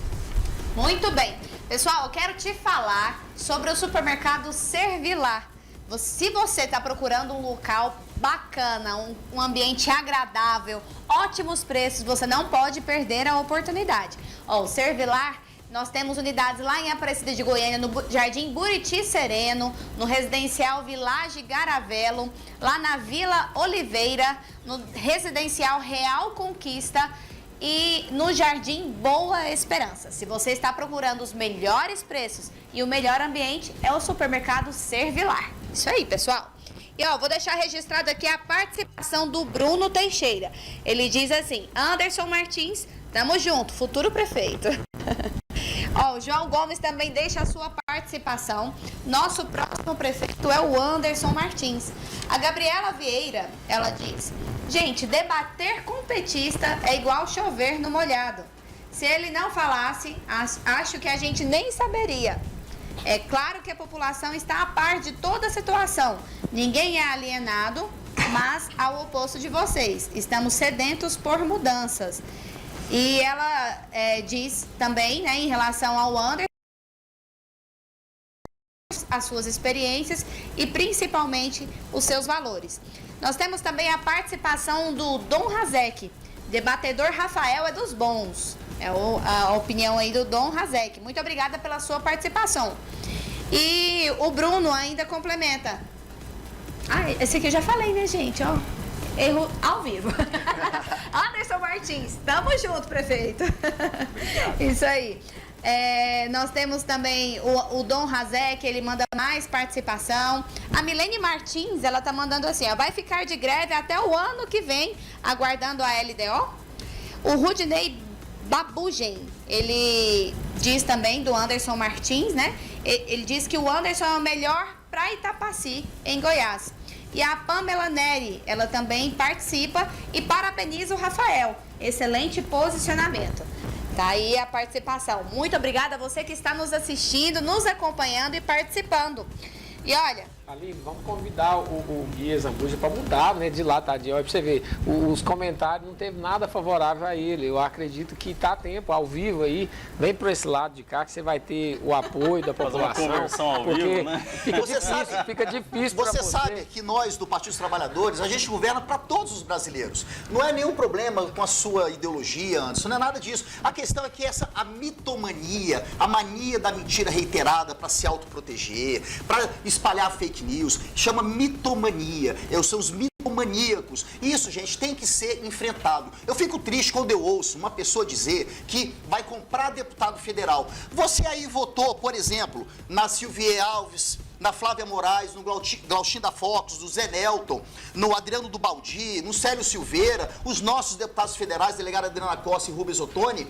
Muito bem. Pessoal, eu quero te falar sobre o supermercado Servilar. Se você está procurando um local bacana, um ambiente agradável, ótimos preços, você não pode perder a oportunidade. O Servilar, nós temos unidades lá em Aparecida de Goiânia, no Jardim Buriti Sereno, no Residencial Village Garavelo, lá na Vila Oliveira, no Residencial Real Conquista e no Jardim Boa Esperança. Se você está procurando os melhores preços e o melhor ambiente, é o supermercado Servilar. Isso aí, pessoal. E vou deixar registrado aqui a participação do Bruno Teixeira. Ele diz assim: Anderson Martins, tamo junto, futuro prefeito. O João Gomes também deixa a sua participação. Nosso próximo prefeito é o Anderson Martins. A Gabriela Vieira, ela diz: gente, debater com petista é igual chover no molhado. Se ele não falasse, acho que a gente nem saberia. É claro que a população está a par de toda a situação. Ninguém é alienado, mas ao oposto de vocês, estamos sedentos por mudanças. E ela diz também, em relação ao Anderson, as suas experiências e principalmente os seus valores. Nós temos também a participação do Dom Razek. Debatedor Rafael é dos bons. É a opinião aí do Dom Razek. Muito obrigada pela sua participação. E o Bruno ainda complementa. Esse aqui eu já falei, né, gente? Erro ao vivo. Anderson Martins, tamo junto, prefeito. Isso aí. Nós temos também o Dom Razek, ele manda mais participação. A Milene Martins, ela tá mandando assim, vai ficar de greve até o ano que vem, aguardando a LDO. O Rudney Babugen, ele diz também do Anderson Martins, né? Ele diz que o Anderson é o melhor para Itapaci, em Goiás. E a Pamela Neri, ela também participa e parabeniza o Rafael. Excelente posicionamento. Tá aí a participação. Muito obrigada a você que está nos assistindo, nos acompanhando e participando. E olha, Aline, vamos convidar o Guia Zambuja para mudar, né, de lá, tadinho. Olha, para você ver, os comentários não teve nada favorável a ele. Eu acredito que tá tempo, ao vivo aí, vem para esse lado de cá que você vai ter o apoio da população. Fazer uma conversão ao vivo, né? Fica difícil para você sabe que nós, do Partido dos Trabalhadores, a gente governa para todos os brasileiros. Não é nenhum problema com a sua ideologia, Anderson, não é nada disso. A questão é que a mitomania, a mania da mentira reiterada para se autoproteger, para espalhar fake news, chama mitomania. São os mitomaníacos. Isso, gente, tem que ser enfrentado. Eu fico triste quando eu ouço uma pessoa dizer que vai comprar deputado federal. Você aí votou, por exemplo, na Silvia Alves, na Flávia Moraes, no Glauchin da Fox, no Zé Nelton, no Adriano do Baldi, no Célio Silveira, os nossos deputados federais, delegada Adriana Costa e Rubens Ottoni.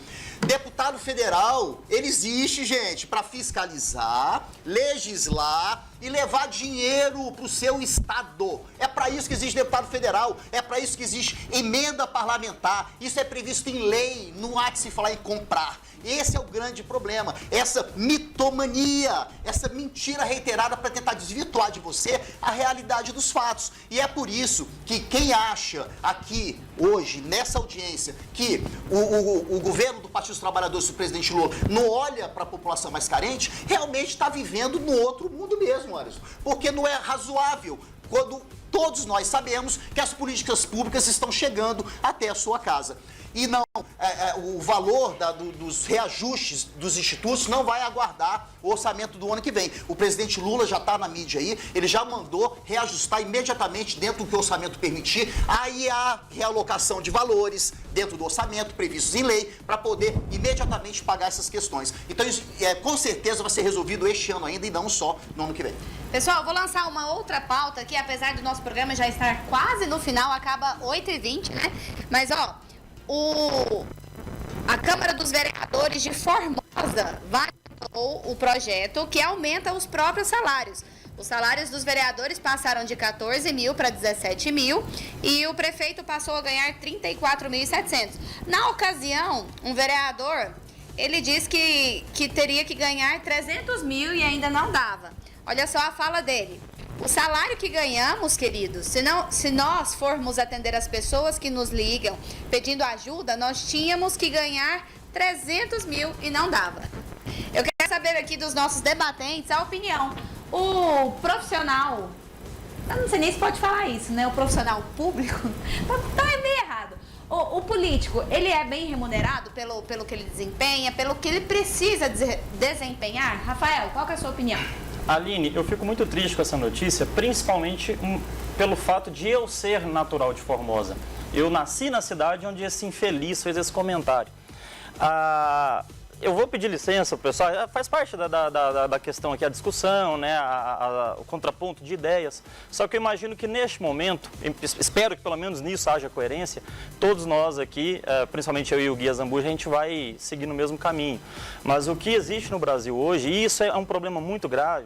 Deputado federal, ele existe, gente, para fiscalizar, legislar e levar dinheiro para o seu estado. É para isso que existe deputado federal, é para isso que existe emenda parlamentar. Isso é previsto em lei, não há que se falar em comprar. Esse é o grande problema, essa mitomania, essa mentira reiterada para tentar desvirtuar de você a realidade dos fatos. E é por isso que quem acha aqui, hoje, nessa audiência, que o governo do Partido dos Trabalhadores, o presidente Lula, não olha para a população mais carente, realmente está vivendo no outro mundo mesmo, Anderson. Porque não é razoável quando todos nós sabemos que as políticas públicas estão chegando até a sua casa. E não, o valor dos reajustes dos institutos não vai aguardar o orçamento do ano que vem. O presidente Lula já está na mídia aí, ele já mandou reajustar imediatamente dentro do que o orçamento permitir. Aí há realocação de valores dentro do orçamento, previstos em lei, para poder imediatamente pagar essas questões. Então isso com certeza vai ser resolvido este ano ainda e não só no ano que vem. Pessoal, vou lançar uma outra pauta aqui, apesar do nosso programa já estar quase no final, acaba 8h20, né? Mas, ó, a Câmara dos Vereadores de Formosa validou o projeto que aumenta os próprios salários. Os salários dos vereadores passaram de 14 mil para 17 mil e o prefeito passou a ganhar 34.700. Na ocasião, um vereador, ele disse que teria que ganhar 300 mil e ainda não dava. Olha só a fala dele. O salário que ganhamos, queridos, se nós formos atender as pessoas que nos ligam pedindo ajuda, nós tínhamos que ganhar 300 mil e não dava. Eu quero saber aqui dos nossos debatentes a opinião. O profissional, eu não sei nem se pode falar isso, né? O profissional público, tá meio errado. O político, ele é bem remunerado pelo que ele desempenha, pelo que ele precisa desempenhar? Rafael, qual que é a sua opinião? Aline, eu fico muito triste com essa notícia, principalmente pelo fato de eu ser natural de Formosa. Eu nasci na cidade onde esse infeliz fez esse comentário. Eu vou pedir licença, pessoal, faz parte da questão aqui, a discussão, né, o contraponto de ideias. Só que eu imagino que neste momento, espero que pelo menos nisso haja coerência, todos nós aqui, principalmente eu e o Guia Zambuja, a gente vai seguir no mesmo caminho. Mas o que existe no Brasil hoje, e isso é um problema muito grave,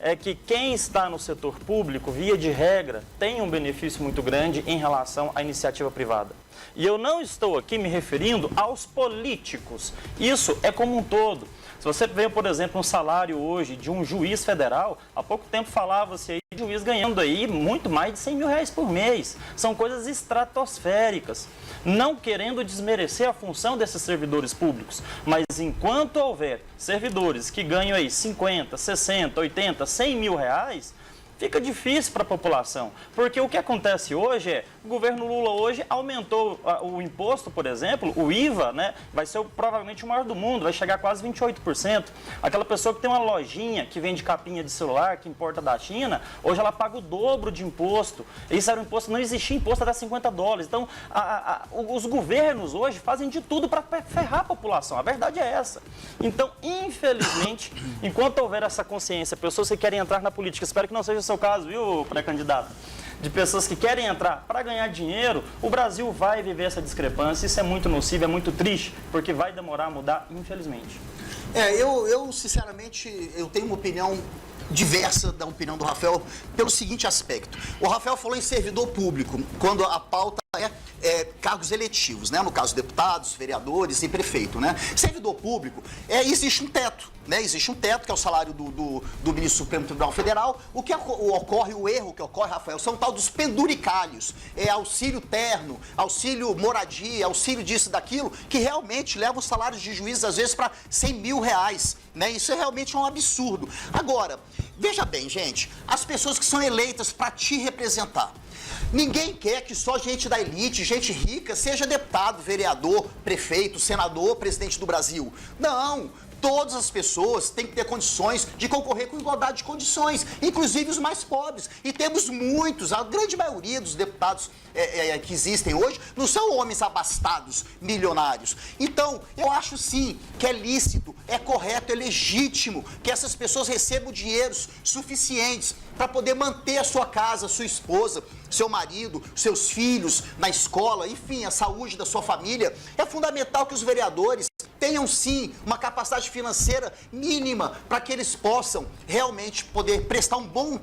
é que quem está no setor público, via de regra, tem um benefício muito grande em relação à iniciativa privada. E eu não estou aqui me referindo aos políticos. Isso é como um todo. Se você vê, por exemplo, um salário hoje de um juiz federal, há pouco tempo falava-se aí de juiz ganhando aí muito mais de 100 mil reais por mês. São coisas estratosféricas. Não querendo desmerecer a função desses servidores públicos, mas enquanto houver servidores que ganham aí 50, 60, 80, 100 mil reais, fica difícil para a população, porque o que acontece hoje é, o governo Lula hoje aumentou o imposto, por exemplo, o IVA, né, vai ser provavelmente o maior do mundo, vai chegar a quase 28%. Aquela pessoa que tem uma lojinha que vende capinha de celular, que importa da China, hoje ela paga o dobro de imposto. Isso era um imposto, não existia imposto até $50. Então, os governos hoje fazem de tudo para ferrar a população, a verdade é essa. Então, infelizmente, enquanto houver essa consciência, pessoas que querem entrar na política, espero que não seja o seu caso, viu, pré-candidato? De pessoas que querem entrar para ganhar dinheiro, o Brasil vai viver essa discrepância. Isso é muito nocivo, é muito triste, porque vai demorar a mudar, infelizmente. Eu sinceramente, eu tenho uma opinião diversa da opinião do Rafael pelo seguinte aspecto. O Rafael falou em servidor público, quando a pauta é cargos eletivos, né? No caso, deputados, vereadores e prefeito, né? Servidor público, existe um teto, né? Existe um teto, que é o salário do ministro do Supremo Tribunal Federal. O erro que ocorre, Rafael, são tal dos penduricalhos, auxílio terno, auxílio moradia, auxílio disso e daquilo, que realmente leva os salários de juízes, às vezes, para 100 mil reais, né? Isso é realmente um absurdo. Agora, veja bem, gente, as pessoas que são eleitas para te representar, ninguém quer que só gente da elite, gente rica, seja deputado, vereador, prefeito, senador, presidente do Brasil. Não! Todas as pessoas têm que ter condições de concorrer com igualdade de condições, inclusive os mais pobres. E temos muitos, a grande maioria dos deputados que existem hoje não são homens abastados, milionários. Então, eu acho sim que é lícito, é correto, é legítimo que essas pessoas recebam dinheiros suficientes para poder manter a sua casa, a sua esposa, seu marido, seus filhos na escola, enfim, a saúde da sua família. É fundamental que os vereadores tenham sim uma capacidade financeira mínima para que eles possam realmente poder prestar um bom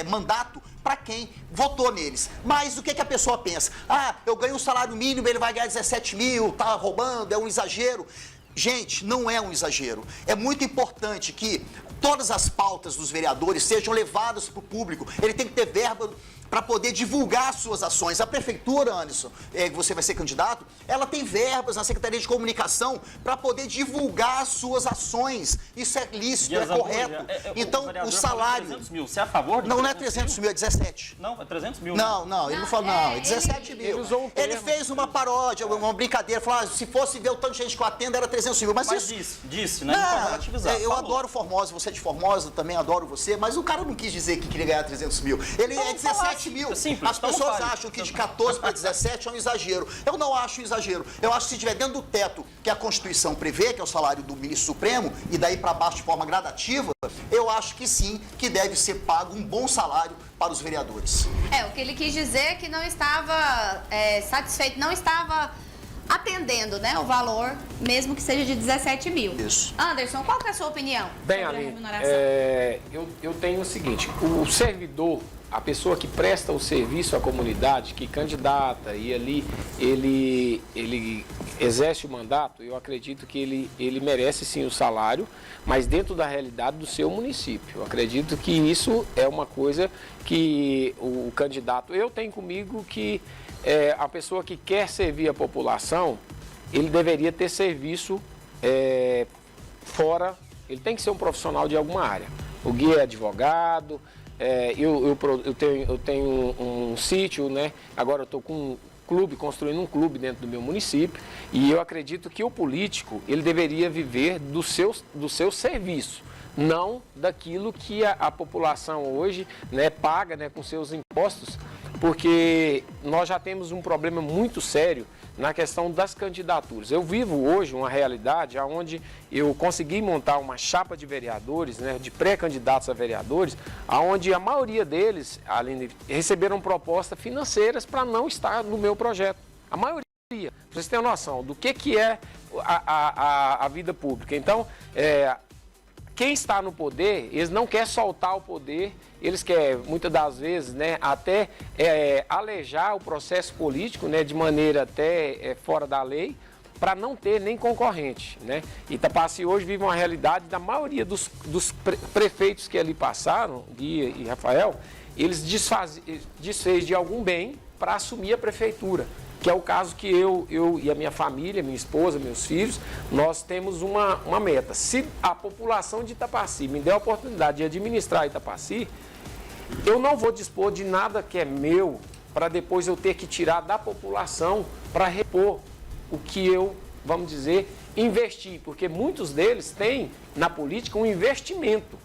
mandato para quem votou neles. Mas o que a pessoa pensa? Ah, eu ganho um salário mínimo, ele vai ganhar 17 mil, tá roubando, é um exagero. Gente, não é um exagero. É muito importante que todas as pautas dos vereadores sejam levadas para o público. Ele tem que ter verba para poder divulgar suas ações. A prefeitura, Anderson, você vai ser candidato, ela tem verbas na Secretaria de Comunicação para poder divulgar suas ações. Isso é lícito, é correto. Então, o salário... 300 mil, você é a favor de Não é 300 mil, é 17. Não, é 300 mil. Não, ele não falou, não, é 17 mil. Ele fez uma paródia, uma brincadeira, falou, se fosse ver o tanto de gente que eu atendo, era 300 mil. Mas isso... disse, né? Não, relativizar. Eu adoro Formosa, você é de Formosa, também adoro você, mas o cara não quis dizer que queria ganhar 300 mil. Ele é 17 mil. Simples, as pessoas acham que de 14 para 17 é um exagero. Eu não acho um exagero. Eu acho que se estiver dentro do teto que a Constituição prevê, que é o salário do ministro Supremo, e daí para baixo de forma gradativa, eu acho que sim, que deve ser pago um bom salário para os vereadores. O que ele quis dizer é que não estava satisfeito, não estava atendendo, né, o valor, mesmo que seja de 17 mil. Isso. Anderson, qual que é a sua opinião sobre a remuneração? Eu tenho o seguinte, o servidor, a pessoa que presta o serviço à comunidade, que candidata e ali ele exerce o mandato, eu acredito que ele merece sim o salário, mas dentro da realidade do seu município. Eu acredito que isso é uma coisa que o candidato... Eu tenho comigo que a pessoa que quer servir a população, ele deveria ter serviço fora, ele tem que ser um profissional de alguma área. O guia é advogado... Eu tenho um sítio, né? Agora eu estou com um clube, construindo um clube dentro do meu município, e eu acredito que o político, ele deveria viver do seu serviço, não daquilo que a população hoje, né, paga, né, com seus impostos, porque nós já temos um problema muito sério na questão das candidaturas. Eu vivo hoje uma realidade onde eu consegui montar uma chapa de vereadores, né, de pré-candidatos a vereadores, onde a maioria deles, além de receberam propostas financeiras para não estar no meu projeto. A maioria. Vocês têm noção do que é a vida pública. Então, quem está no poder, eles não querem soltar o poder, eles querem, muitas das vezes, né, até alejar o processo político, né, de maneira até fora da lei, para não ter nem concorrente, né? Itapaci hoje vive uma realidade da maioria dos prefeitos que ali passaram, Guia e Rafael, eles desfez de algum bem para assumir a prefeitura. Que é o caso que eu e a minha família, minha esposa, meus filhos, nós temos uma meta. Se a população de Itapaci me der a oportunidade de administrar Itapaci, eu não vou dispor de nada que é meu para depois eu ter que tirar da população para repor o que eu, vamos dizer, investi. Porque muitos deles têm na política um investimento.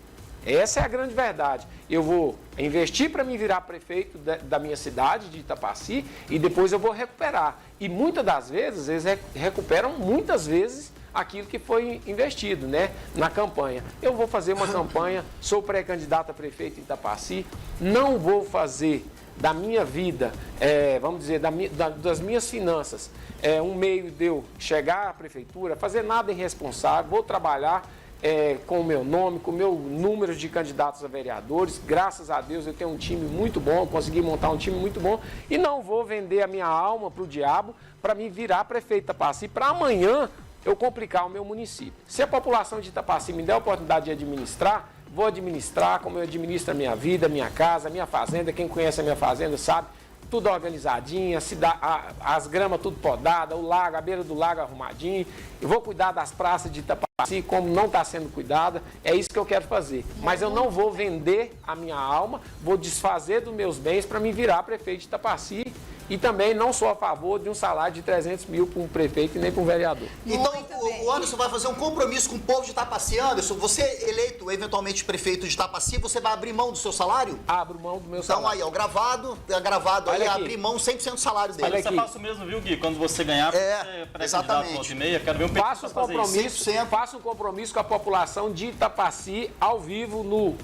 Essa é a grande verdade. Eu vou investir para me virar prefeito da minha cidade, de Itapaci, e depois eu vou recuperar. E muitas das vezes, eles recuperam muitas vezes aquilo que foi investido, né, na campanha. Eu vou fazer uma campanha, sou pré-candidato a prefeito em Itapaci, não vou fazer da minha vida, vamos dizer, das minhas finanças, um meio de eu chegar à prefeitura, fazer nada irresponsável, vou trabalhar, com o meu nome, com o meu número de candidatos a vereadores. Graças a Deus eu tenho um time muito bom, consegui montar um time muito bom e não vou vender a minha alma para o diabo para me virar prefeito de Itapaci, para amanhã eu complicar o meu município. Se a população de Itapaci me der a oportunidade de administrar, vou administrar como eu administro a minha vida, a minha casa, a minha fazenda. Quem conhece a minha fazenda sabe, tudo organizadinho, as gramas tudo podada, o lago, a beira do lago arrumadinho. Eu vou cuidar das praças de Itapaci como não está sendo cuidada. É isso que eu quero fazer. Mas eu não vou vender a minha alma, vou desfazer dos meus bens para me virar prefeito de Itapaci. E também não sou a favor de um salário de 300 mil para um prefeito e nem para um vereador. Então, o Anderson vai fazer um compromisso com o povo de Itapaci. Anderson, você eleito eventualmente prefeito de Itapaci, você vai abrir mão do seu salário? Abro mão do meu salário. Então aí, ó, gravado aí, abrir mão 100% do salário dele. Você faça o mesmo, viu, Gui? Quando você ganhar, você pré-candidato volta e meia, quero ver um faça um compromisso com a população de Itapaci, ao vivo, no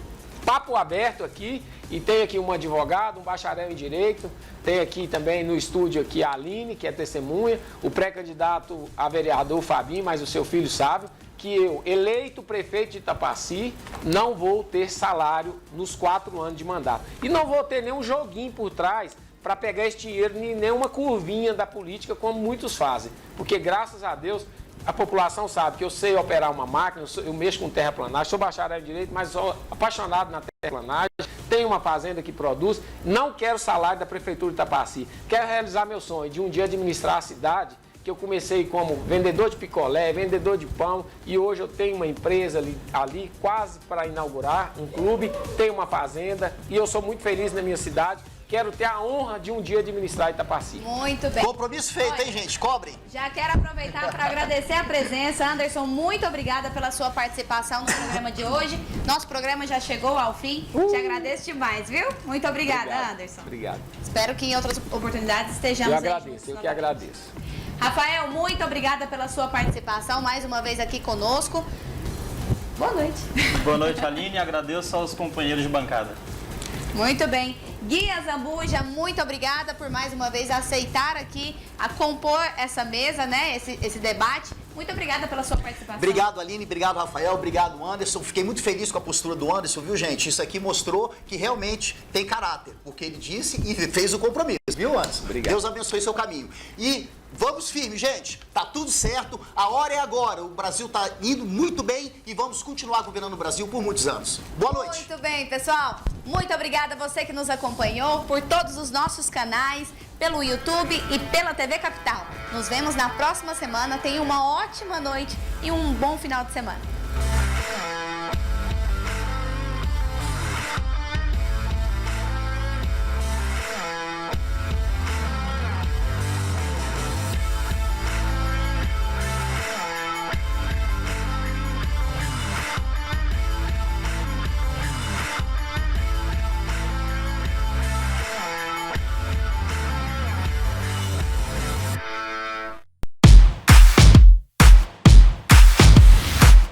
Papo Aberto aqui. E tem aqui um advogado, um bacharel em Direito, tem aqui também no estúdio aqui a Aline, que é testemunha, o pré-candidato a vereador Fabinho, mas o seu filho sabe, que eu, eleito prefeito de Itapaci, não vou ter salário nos 4 anos de mandato. E não vou ter nenhum joguinho por trás para pegar esse dinheiro, nem nenhuma curvinha da política, como muitos fazem. Porque, graças a Deus, a população sabe que eu sei operar uma máquina, eu mexo com terraplanagem, sou bacharel em Direito, mas sou apaixonado na terraplanagem, tenho uma fazenda que produz, não quero salário da Prefeitura de Itapaci. Quero realizar meu sonho de um dia administrar a cidade, que eu comecei como vendedor de picolé, vendedor de pão, e hoje eu tenho uma empresa ali quase para inaugurar, um clube, tenho uma fazenda, e eu sou muito feliz na minha cidade. Quero ter a honra de um dia administrar Itapaci. Muito bem. Compromisso feito, hein, gente? Cobrem. Já quero aproveitar para agradecer a presença. Anderson, muito obrigada pela sua participação no programa de hoje. Nosso programa já chegou ao fim. Te agradeço demais, viu? Muito obrigada, Anderson. Obrigado. Espero que em outras oportunidades estejamos eu que agradeço. Rafael, muito obrigada pela sua participação mais uma vez aqui conosco. Boa noite. Boa noite, Aline. Agradeço aos companheiros de bancada. Muito bem. Gui Azambuja, muito obrigada por mais uma vez aceitar aqui, a compor essa mesa, né, esse debate. Muito obrigada pela sua participação. Obrigado, Aline. Obrigado, Rafael. Obrigado, Anderson. Fiquei muito feliz com a postura do Anderson, viu, gente? Isso aqui mostrou que realmente tem caráter, porque ele disse e fez o compromisso, viu, Anderson? Obrigado. Deus abençoe seu caminho. E vamos firme, gente. Tá tudo certo. A hora é agora. O Brasil tá indo muito bem e vamos continuar governando o Brasil por muitos anos. Boa noite. Muito bem, pessoal. Muito obrigada a você que nos acompanhou por todos os nossos canais, pelo YouTube e pela TV Capital. Nos vemos na próxima semana. Tenha uma ótima noite e um bom final de semana.